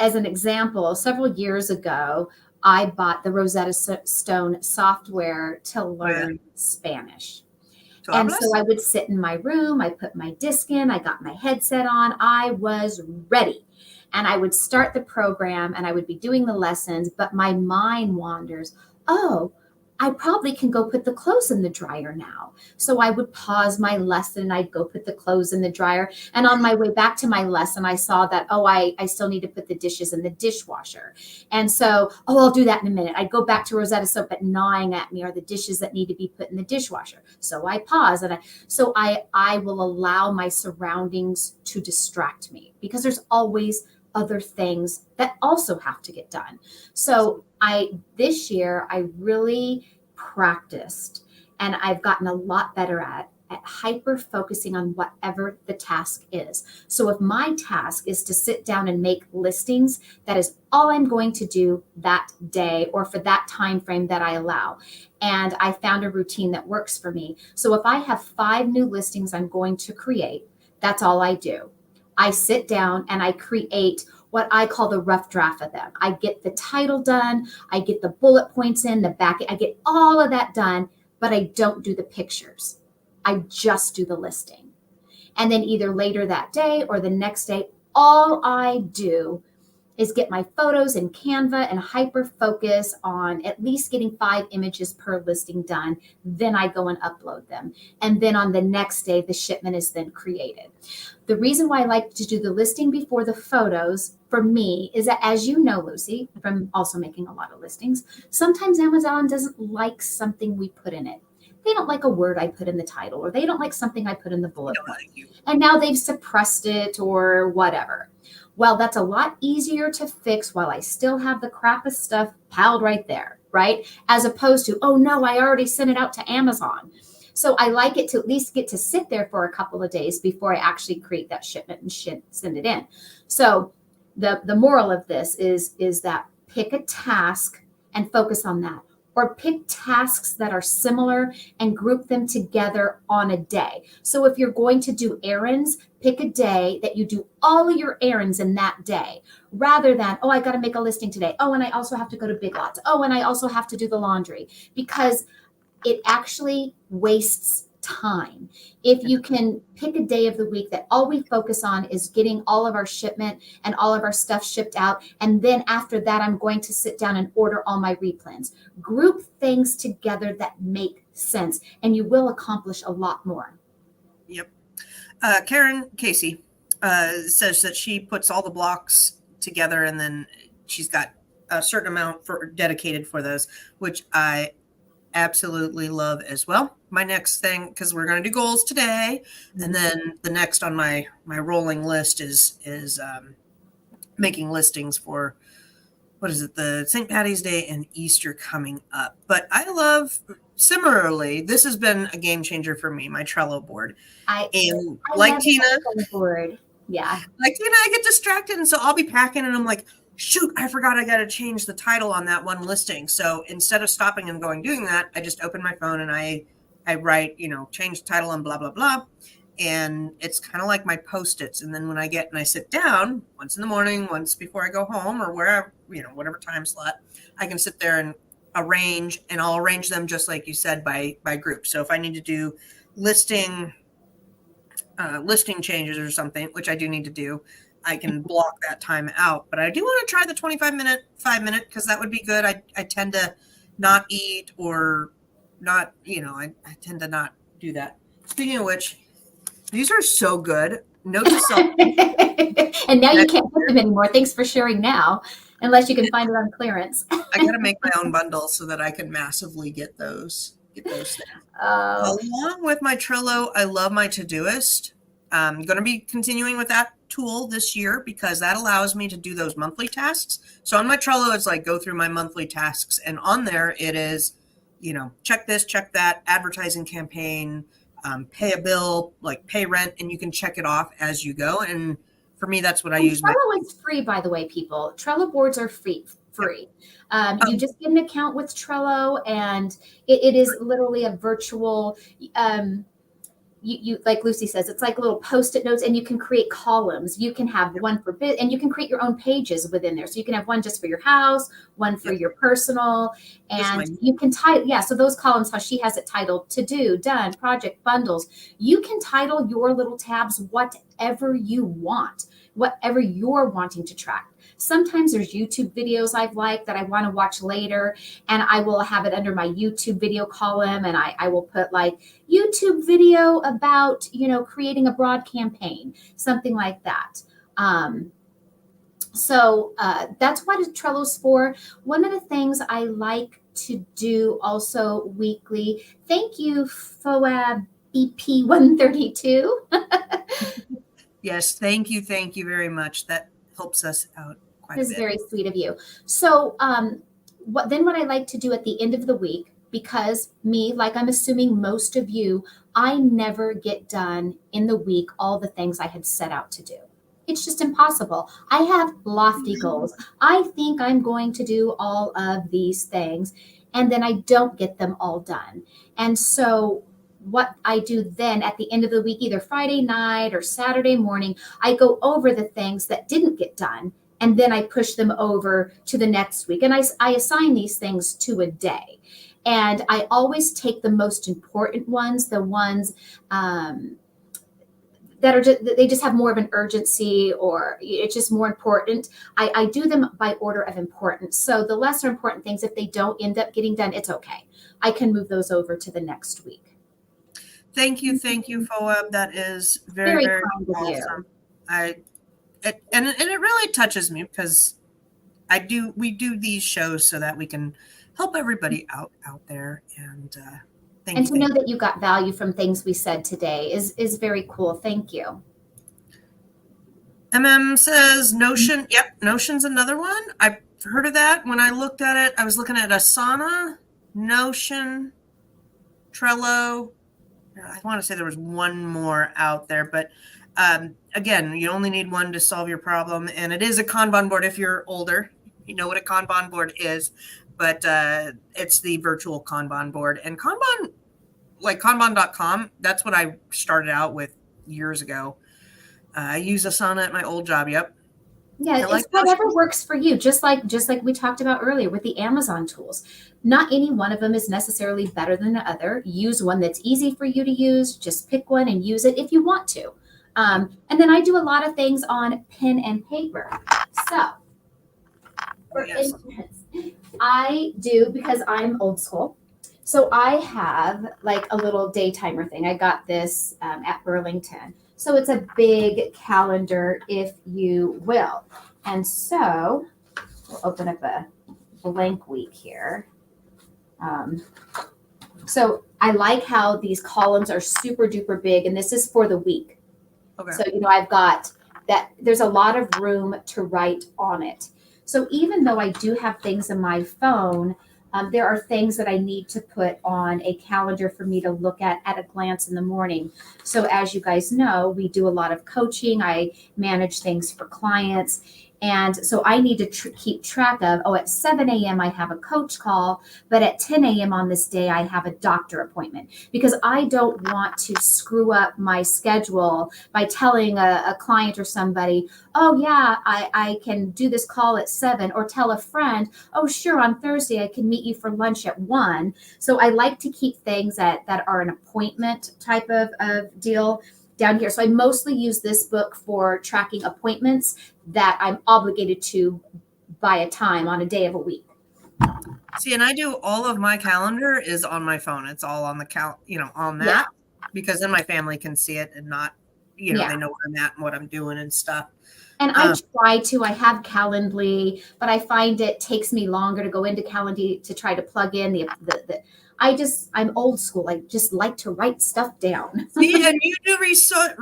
as an example, several years ago, I bought the Rosetta Stone software to learn Spanish. And so I would sit in my room, I put my disc in, I got my headset on, I was ready. And I would start the program and I would be doing the lessons, but my mind wanders. Oh, I probably can go put the clothes in the dryer now. So I would pause my lesson and I'd go put the clothes in the dryer. And on my way back to my lesson, I saw that, oh, I still need to put the dishes in the dishwasher. And so, oh, I'll do that in a minute. I'd go back to Rosetta Soap gnawing at me are the dishes that need to be put in the dishwasher. So I pause and I will allow my surroundings to distract me because there's always other things that also have to get done. So this year I really practiced and I've gotten a lot better at hyper focusing on whatever the task is. So if my task is to sit down and make listings, that is all I'm going to do that day or for that time frame that I allow. And I found a routine that works for me. So if I have 5 new listings I'm going to create, that's all I do. I sit down and I create what I call the rough draft of them. I get the title done, I get the bullet points in, the back, I get all of that done, but I don't do the pictures. I just do the listing. And then either later that day or the next day, all I do is get my photos in Canva and hyper focus on at least getting 5 images per listing done. Then I go and upload them. And then on the next day, the shipment is then created. The reason why I like to do the listing before the photos for me is that, as you know, Lucy, from also making a lot of listings, sometimes Amazon doesn't like something we put in it. They don't like a word I put in the title, or they don't like something I put in the bullet point. And now they've suppressed it or whatever. Well, that's a lot easier to fix while I still have the crap of stuff piled right there, right? As opposed to, oh no, I already sent it out to Amazon. So I like it to at least get to sit there for a couple of days before I actually create that shipment and send it in. So the moral of this is that pick a task and focus on that. Or pick tasks that are similar and group them together on a day. So if you're going to do errands, pick a day that you do all of your errands in that day, rather than, oh, I got to make a listing today. Oh, and I also have to go to Big Lots. Oh, and I also have to do the laundry, because it actually wastes time. If you can pick a day of the week that all we focus on is getting all of our shipment and all of our stuff shipped out, and then after that, I'm going to sit down and order all my replens. Group things together that make sense, and you will accomplish a lot more. Yep. Karen Casey says that she puts all the blocks together and then she's got a certain amount dedicated for those, which I absolutely love as well. My next thing, because we're going to do goals today, and then the next on my rolling list is making listings for, what is it, the St. Patty's Day and Easter coming up. But I love, similarly, this has been a game changer for me, my Trello board. I like Tina, board. Yeah, like Tina, I get distracted, and so I'll be packing, and I'm like, shoot, I forgot I got to change the title on that one listing. So instead of stopping and doing that, I just open my phone and I write, change the title and blah, blah, blah. And it's kind of like my Post-its. And then when I sit down once in the morning, once before I go home, or wherever, whatever time slot, I can sit there and arrange, and I'll arrange them just like you said, by group. So if I need to do listing changes or something, which I do need to do, I can block that time out. But I do want to try the 5 minute, because that would be good. I tend to not eat or not, I tend to not do that. Speaking of which, these are so good. Note to self. And now you can't get them anymore. Thanks for sharing now, unless you can find it on clearance. I got to make my own bundle so that I can massively get those things. Along with my Trello, I love my Todoist. I'm going to be continuing with that tool this year because that allows me to do those monthly tasks. So on my Trello, it's like go through my monthly tasks, and on there it is, check this, check that, advertising campaign, pay a bill, like pay rent, and you can check it off as you go. And for me, that's what I use. Trello is free, by the way, people. Trello boards are free. You just get an account with Trello, and it is literally a virtual, you like Lucy says, it's like little Post-it notes, and you can create columns. You can have one for bit, and you can create your own pages within there. So you can have one just for your house, one for your personal, and you can title. Yeah, so those columns, how she has it titled: to do, done, project, bundles. You can title your little tabs whatever you want, whatever you're wanting to track. Sometimes there's YouTube videos I've liked that I want to watch later, and I will have it under my YouTube video column, and I will put like YouTube video about, creating a broad campaign, something like that. So that's what Trello's for. One of the things I like to do also weekly, thank you, FOAB BP 132. Yes, thank you very much. That helps us out quite a This bit. is very sweet of you. So what I like to do at the end of the week, because me, like I'm assuming most of you, I never get done in the week all the things I had set out to do. It's just impossible. I have lofty goals. I think I'm going to do all of these things, and then I don't get them all done. And so what I do then at the end of the week, either Friday night or Saturday morning, I go over the things that didn't get done, and then I push them over to the next week. And I assign these things to a day. And I always take the most important ones, the ones that are they just have more of an urgency, or it's just more important. I do them by order of importance. So the lesser important things, if they don't end up getting done, it's okay. I can move those over to the next week. Thank you, FOAB. That is very kind of awesome. And it really touches me because we do these shows so that we can help everybody out there, and to know that you got value from things we said today is very cool. Thank you. says Notion. Yep, Notion's another one. I've heard of that. When I looked at it, I was looking at Asana, Notion, Trello. I want to say there was one more out there, but again, you only need one to solve your problem. And it is a Kanban board. If you're older, you know what a Kanban board is, but it's the virtual Kanban board. And Kanban, like Kanban.com, that's what I started out with years ago. I use Asana at my old job. Yep. Yeah, it's whatever works for you. Just like we talked about earlier with the Amazon tools. Not any one of them is necessarily better than the other. Use one that's easy for you to use. Just pick one and use it if you want to. And then I do a lot of things on pen and paper. So, for instance, I do, because I'm old school, so I have like a little day timer thing. I got this at Burlington. So it's a big calendar, if you will. And so we'll open up a blank week here. So I like how these columns are super duper big, and this is for the week. Okay. So, I've got that. There's a lot of room to write on it. So even though I do have things in my phone, there are things that I need to put on a calendar for me to look at a glance in the morning. So as you guys know, we do a lot of coaching. I manage things for clients. And so I need to keep track of, at 7 a.m. I have a coach call, but at 10 a.m. on this day, I have a doctor appointment, because I don't want to screw up my schedule by telling a client or somebody, oh yeah, I can do this call at 7, or tell a friend, oh sure, on Thursday I can meet you for lunch at 1. So I like to keep things that are an appointment type of deal down here. So I mostly use this book for tracking appointments that I'm obligated to by a time on a day of a week. See, and I do all of my calendar is on my phone. It's all on the on that, because then my family can see it and not, they know where I'm at and what I'm doing and stuff. And I have Calendly, but I find it takes me longer to go into Calendly to try to plug in the I'm old school. I just like to write stuff down. See, and you do research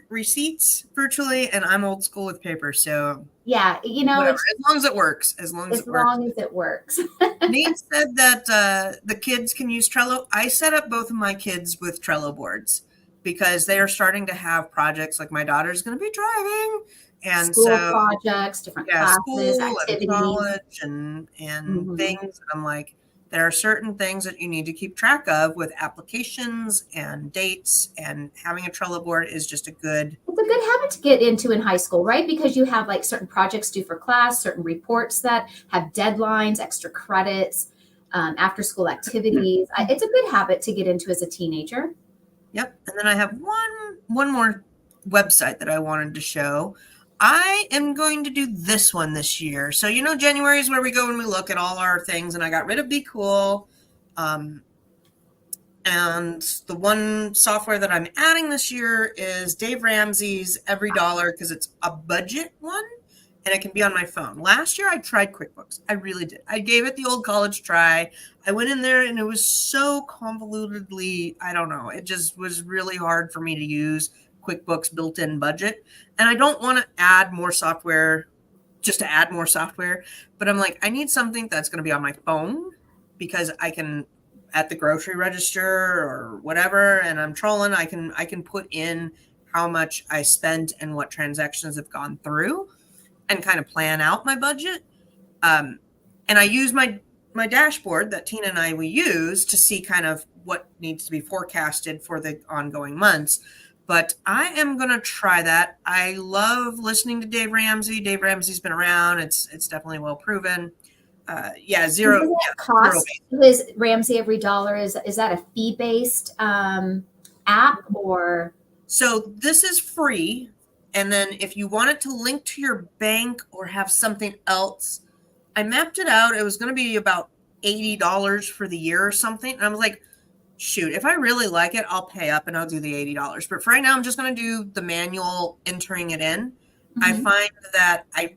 receipts virtually, and I'm old school with paper. So yeah, whatever, as long as it works. As long as it works. Nate said that the kids can use Trello. I set up both of my kids with Trello boards because they are starting to have projects. Like my daughter's going to be driving, and school projects, different classes, activities, and college, and things. And I'm like, there are certain things that you need to keep track of with applications and dates, and having a Trello board is just it's a good habit to get into in high school, right? Because you have like certain projects due for class, certain reports that have deadlines, extra credits, after school activities. It's a good habit to get into as a teenager. Yep. And then I have one more website that I wanted to show. I am going to do this one this year. So, January is where we go and we look at all our things, and I got rid of Be Cool. And the one software that I'm adding this year is Dave Ramsey's Every Dollar, because it's a budget one and it can be on my phone. Last year I tried QuickBooks. I really did. I gave it the old college try. I went in there and it was so convolutedly, I don't know, it just was really hard for me to use QuickBooks built-in budget. And I don't want to add more software just to add more software, but I'm like, I need something that's going to be on my phone, because I can, at the grocery register or whatever, and I'm trolling, I can put in how much I spent and what transactions have gone through and kind of plan out my budget. And I use my dashboard that Tina and we use to see kind of what needs to be forecasted for the ongoing months. But I am going to try that. I love listening to Dave Ramsey. Dave Ramsey's been around. It's definitely well proven. Zero. Does that cost his Ramsey Every Dollar? Is that a fee-based app or? So this is free. And then if you want it to link to your bank or have something else, I mapped it out. It was going to be about $80 for the year or something. And I was like, shoot, if I really like it, I'll pay up and I'll do the $80. But for right now, I'm just going to do the manual entering it in. Mm-hmm. I find that I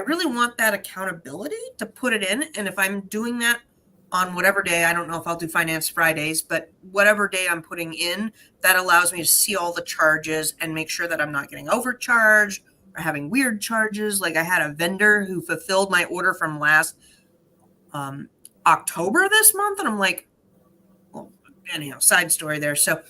really want that accountability to put it in. And if I'm doing that on whatever day, I don't know if I'll do Finance Fridays, but whatever day I'm putting in, that allows me to see all the charges and make sure that I'm not getting overcharged or having weird charges. Like I had a vendor who fulfilled my order from last October this month. And I'm like, well, anyhow, side story there. So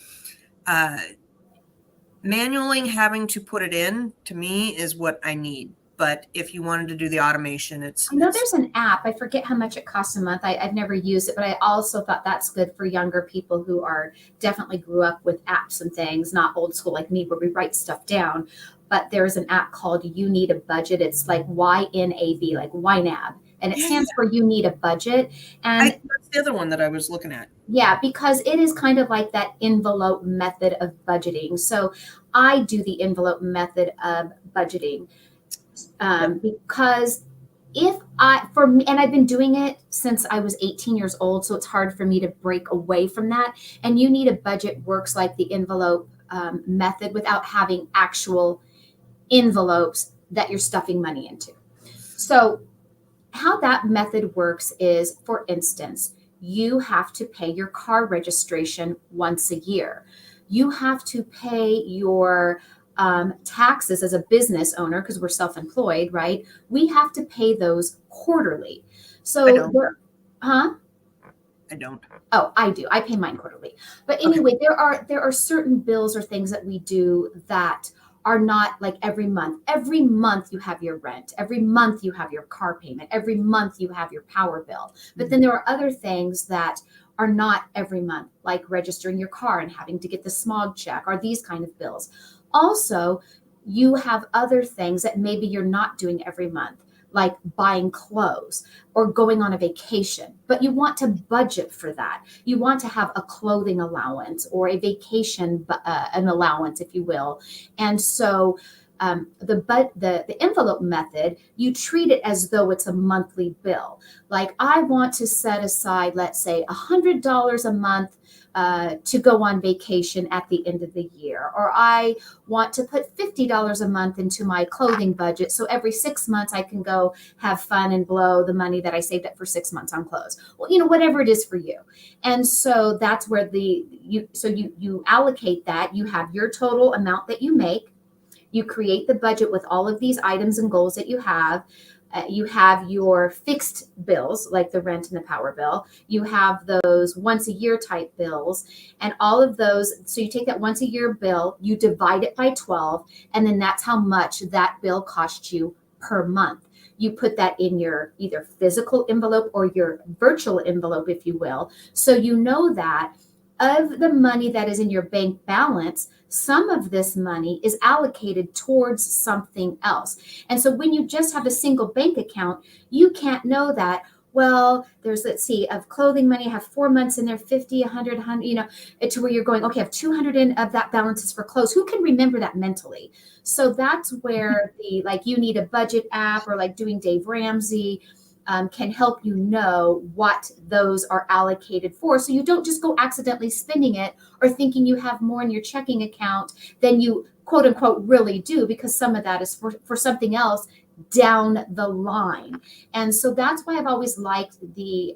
manually having to put it in to me is what I need. But if you wanted to do the automation, I know there's an app. I forget how much it costs a month. I've never used it, but I also thought that's good for younger people who are definitely grew up with apps and things, not old school like me where we write stuff down. But there's an app called You Need a Budget. It's like YNAB, like YNAB. And it stands for You Need a Budget. And that's the other one that I was looking at. Yeah, because it is kind of like that envelope method of budgeting. So I do the envelope method of budgeting. Because for me, and I've been doing it since I was 18 years old, so it's hard for me to break away from that. And You Need a Budget works like the envelope method without having actual envelopes that you're stuffing money into. So how that method works is, for instance, you have to pay your car registration once a year. You have to pay your taxes as a business owner, because we're self-employed, right? We have to pay those quarterly. So, I don't. Oh, I do. I pay mine quarterly. But anyway, okay. There are certain bills or things that we do that are not like every month. Every month you have your rent. Every month you have your car payment. Every month you have your power bill. But then there are other things that are not every month, like registering your car and having to get the smog check, or these kind of bills. Also, you have other things that maybe you're not doing every month, like buying clothes or going on a vacation, but you want to budget for that. You want to have a clothing allowance or a vacation, an allowance, if you will. And so the envelope method, you treat it as though it's a monthly bill. Like I want to set aside, let's say $100 a month to go on vacation at the end of the year, or I want to put $50 a month into my clothing budget. So every 6 months I can go have fun and blow the money that I saved up for 6 months on clothes. Well, whatever it is for you. And so that's where you allocate that. You have your total amount that you make. You create the budget with all of these items and goals that you have. You have your fixed bills, like the rent and the power bill. You have those once a year type bills, and all of those. So you take that once a year bill, you divide it by 12, and then that's how much that bill costs you per month. You put that in your either physical envelope or your virtual envelope, if you will. So you know that of the money that is in your bank balance, some of this money is allocated towards something else. And so when you just have a single bank account, you can't know that, well, there's, let's see, of clothing money, I have 4 months in there, 50, 100, 100, to where you're going, okay, I have 200 in of that balance is for clothes. Who can remember that mentally? So that's where like you need a budget app, or like doing Dave Ramsey can help you know what those are allocated for. So you don't just go accidentally spending it or thinking you have more in your checking account than you quote unquote really do, because some of that is for something else down the line. And so that's why I've always liked the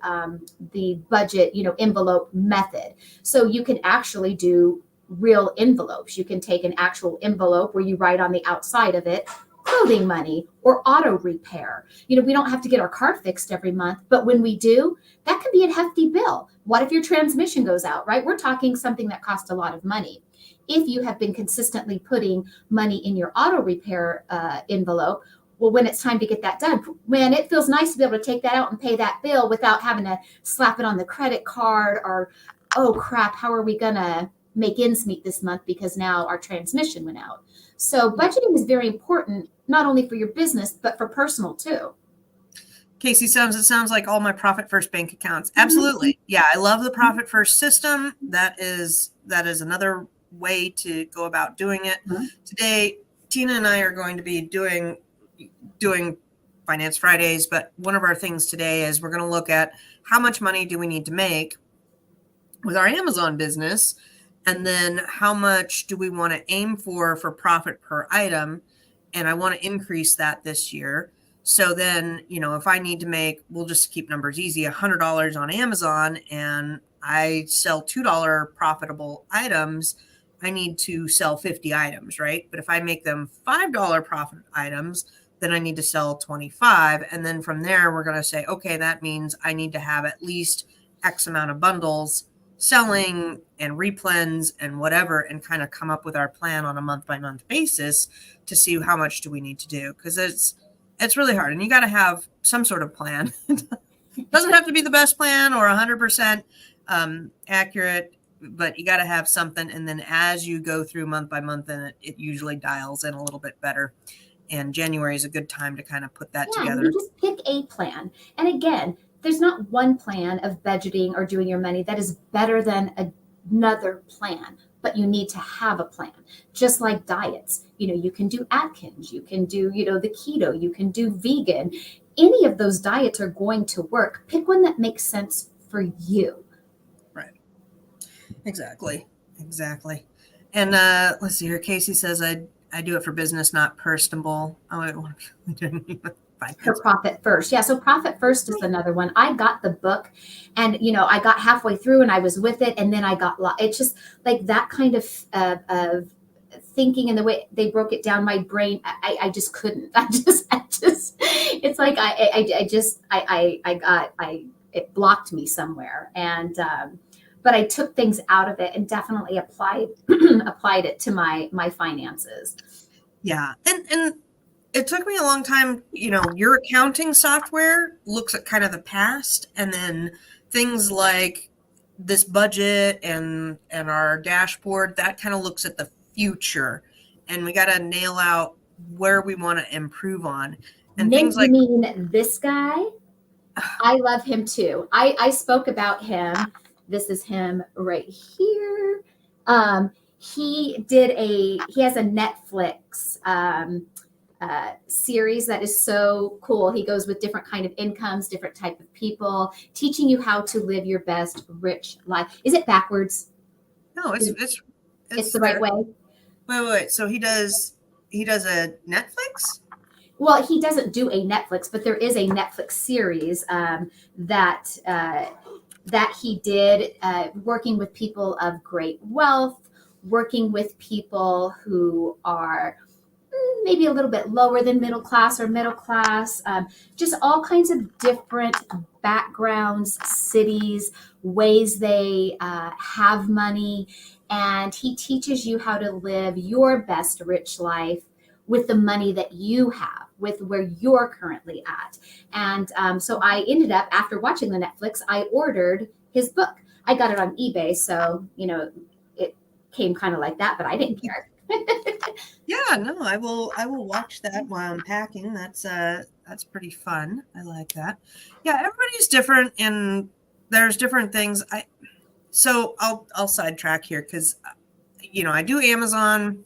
budget, envelope method. So you can actually do real envelopes. You can take an actual envelope where you write on the outside of it clothing money or auto repair. We don't have to get our car fixed every month, but when we do, that can be a hefty bill. What if your transmission goes out, right? We're talking something that costs a lot of money. If you have been consistently putting money in your auto repair envelope, well, when it's time to get that done, man, it feels nice to be able to take that out and pay that bill without having to slap it on the credit card, or, oh crap, how are we gonna make ends meet this month because now our transmission went out. So budgeting is very important, not only for your business, but for personal too. Casey, it sounds like all my Profit First bank accounts. Absolutely. Yeah, I love the Profit First system. That is another way to go about doing it. Mm-hmm. Today, Tina and I are going to be doing Finance Fridays, but one of our things today is we're going to look at how much money do we need to make with our Amazon business, and then how much do we want to aim for profit per item. And I want to increase that this year. So then, if I need to make, we'll just keep numbers easy, $100 on Amazon, and I sell $2 profitable items, I need to sell 50 items, right? But if I make them $5 profit items, then I need to sell 25. And then from there, we're going to say, okay, that means I need to have at least X amount of bundles selling and replens and whatever, and kind of come up with our plan on a month by month basis to see how much do we need to do. Because it's really hard, and you got to have some sort of plan. It doesn't have to be the best plan or 100% accurate, but you got to have something. And then as you go through month by month, then it usually dials in a little bit better. And January is a good time to kind of put that together. You just pick a plan. And again, there's not one plan of budgeting or doing your money that is better than another plan, but you need to have a plan. Just like diets, you can do Atkins, you can do, the keto, you can do vegan. Any of those diets are going to work. Pick one that makes sense for you. Right. Exactly. And let's see here. Casey says I do it for business, not personable. Oh, I want to For Profit First. Yeah. So Profit First is another one. I got the book, and, I got halfway through and I was with it. And then I got, it's just like that kind of thinking, and the way they broke it down, my brain, I just couldn't, it's like, it blocked me somewhere. And, but I took things out of it and definitely applied it to my finances. Yeah. And it took me a long time. Your accounting software looks at kind of the past, and then things like this budget and our dashboard, that kind of looks at the future, and we got to nail out where we want to improve on. And things like, you mean this guy? I love him too. I spoke about him. This is him right here. He has a Netflix series that is so cool. He goes with different kind of incomes, different type of people, teaching you how to live your best rich life. Is it backwards? No, it's the right way. Wait. So he does a Netflix? Well, he doesn't do a Netflix, but there is a Netflix series that he did, working with people of great wealth, working with people who are maybe a little bit lower than middle class or middle class, just all kinds of different backgrounds, cities, ways they have money. And he teaches you how to live your best rich life with the money that you have, with where you're currently at. And so I ended up, after watching the Netflix, I ordered his book. I got it on eBay, so, it came kind of like that, but I didn't care. Yeah, no, I will watch that while I'm packing. That's pretty fun. I like that. Yeah, everybody's different and there's different things. I'll sidetrack here because I do Amazon.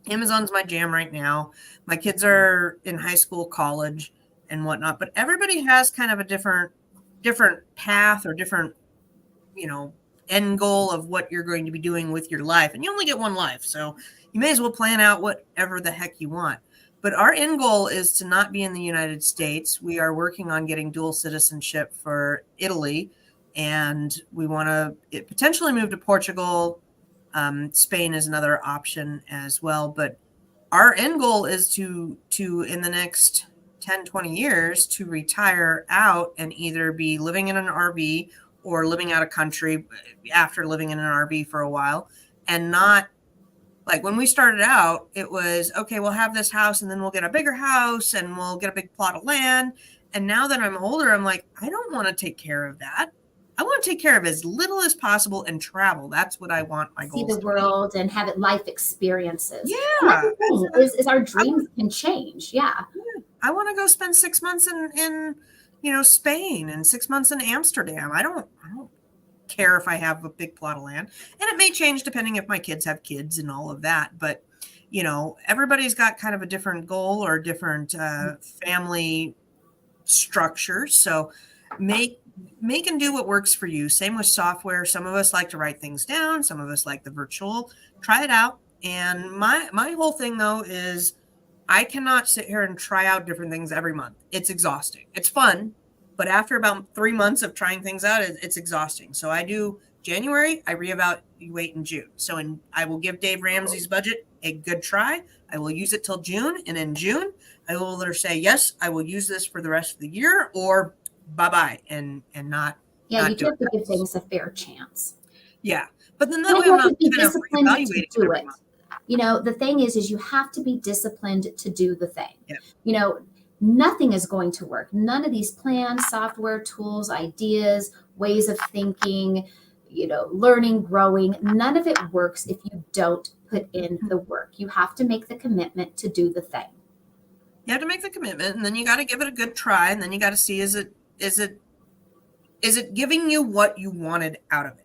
Amazon's my jam right now. My kids are in high school, college, and whatnot, but everybody has kind of a different path or different, you know, end goal of what you're going to be doing with your life. And you only get one life. So you may as well plan out whatever the heck you want. But our end goal is to not be in the United States. We are working on getting dual citizenship for Italy, and we want to potentially move to Portugal. Spain is another option as well. But our end goal is to in the next 10, 20 years to retire out and either be living in an RV or living out of country after living in an RV for a while, and not like when we started out, it was okay, we'll have this house and then we'll get a bigger house and we'll get a big plot of land. And now that I'm older, I'm like, I don't want to take care of that. I want to take care of as little as possible and travel. That's what I want my See goals the to be. world and have it life experiences. And that's Yeah. the thing is our dreams can change. Yeah. I want to go spend 6 months in Spain and 6 months in Amsterdam. I don't care if I have a big plot of land. And it may change depending if my kids have kids and all of that. But, everybody's got kind of a different goal or different family structure. So make and do what works for you. Same with software. Some of us like to write things down. Some of us like the virtual. Try it out. And my whole thing though is I cannot sit here and try out different things every month. It's exhausting. It's fun, but after about 3 months of trying things out, it's exhausting. So I do January, I reevaluate in June. So I will give Dave Ramsey's budget a good try. I will use it till June, and in June, I will either say yes, I will use this for the rest of the year, or bye bye, and not. Yeah, not you do do have to it. give things a fair chance. Yeah, but then that And way you I'm have not to be kind of disciplined to reevaluating do every it. month. The thing is you have to be disciplined to do the thing. Yeah. Nothing is going to work. None of these plans, software, tools, ideas, ways of thinking, learning, growing, none of it works if you don't put in the work. You have to make the commitment to do the thing. You have to make the commitment, and then you got to give it a good try, and then you got to see is it giving you what you wanted out of it.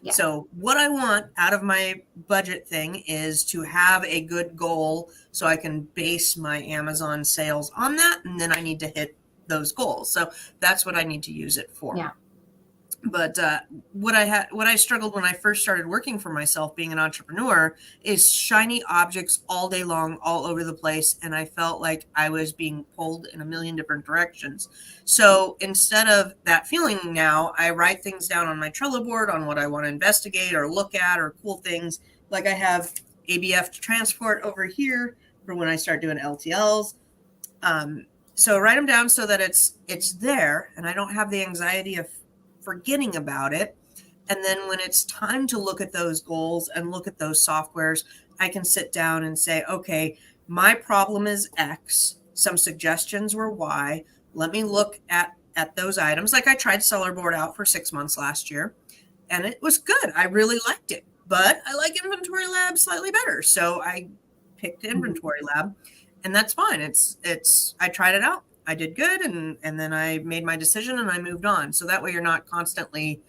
Yeah. So what I want out of my budget thing is to have a good goal so I can base my Amazon sales on that, and then I need to hit those goals. So that's what I need to use it for. Yeah. But what I struggled when I first started working for myself, being an entrepreneur, is shiny objects all day long, all over the place, and I felt like I was being pulled in a million different directions. So instead of that feeling, now I write things down on my Trello board on what I want to investigate or look at or cool things. Like I have ABF to transport over here for when I start doing LTLs. So write them down so that it's there, and I don't have the anxiety of forgetting about it. And then when it's time to look at those goals and look at those softwares, I can sit down and say, okay, my problem is X. Some suggestions were Y. Let me look at those items. Like I tried Sellerboard out for 6 months last year, and it was good. I really liked it, but I like Inventory Lab slightly better. So I picked Inventory Lab, and that's fine. I tried it out. I did good, and then I made my decision and I moved on. So that way you're not constantly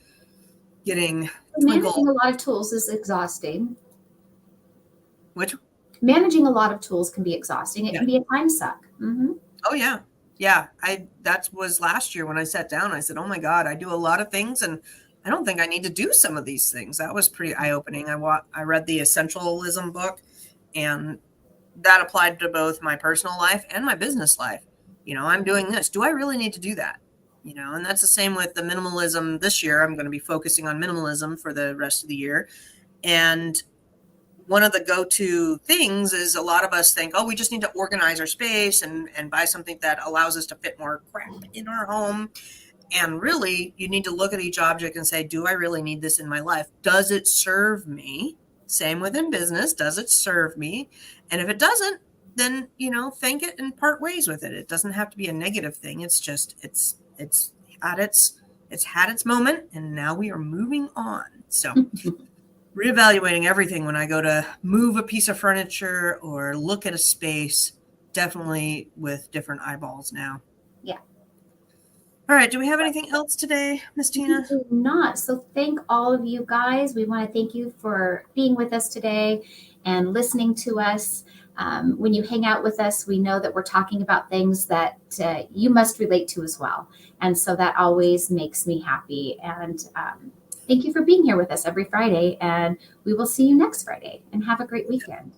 getting Managing a lot of tools is exhausting. Which? Managing a lot of tools can be exhausting. It can be a time suck. Mm-hmm. Oh yeah. Yeah. That was last year when I sat down, I said, oh my God, I do a lot of things and I don't think I need to do some of these things. That was pretty eye-opening. I read the Essentialism book, and that applied to both my personal life and my business life. I'm doing this. Do I really need to do that? And that's the same with the minimalism this year. I'm going to be focusing on minimalism for the rest of the year. And one of the go-to things is a lot of us think, oh, we just need to organize our space and buy something that allows us to fit more crap in our home. And really, you need to look at each object and say, do I really need this in my life? Does it serve me? Same within business. Does it serve me? And if it doesn't, then, thank it and part ways with it. It doesn't have to be a negative thing. It's just, it's had its moment, and now we are moving on. So reevaluating everything when I go to move a piece of furniture or look at a space, definitely with different eyeballs now. Yeah. All right. Do we have anything else today, Miss Tina? We do not. So thank all of you guys. We want to thank you for being with us today and listening to us. When you hang out with us, we know that we're talking about things that you must relate to as well. And so that always makes me happy. And thank you for being here with us every Friday. And we will see you next Friday. And have a great weekend.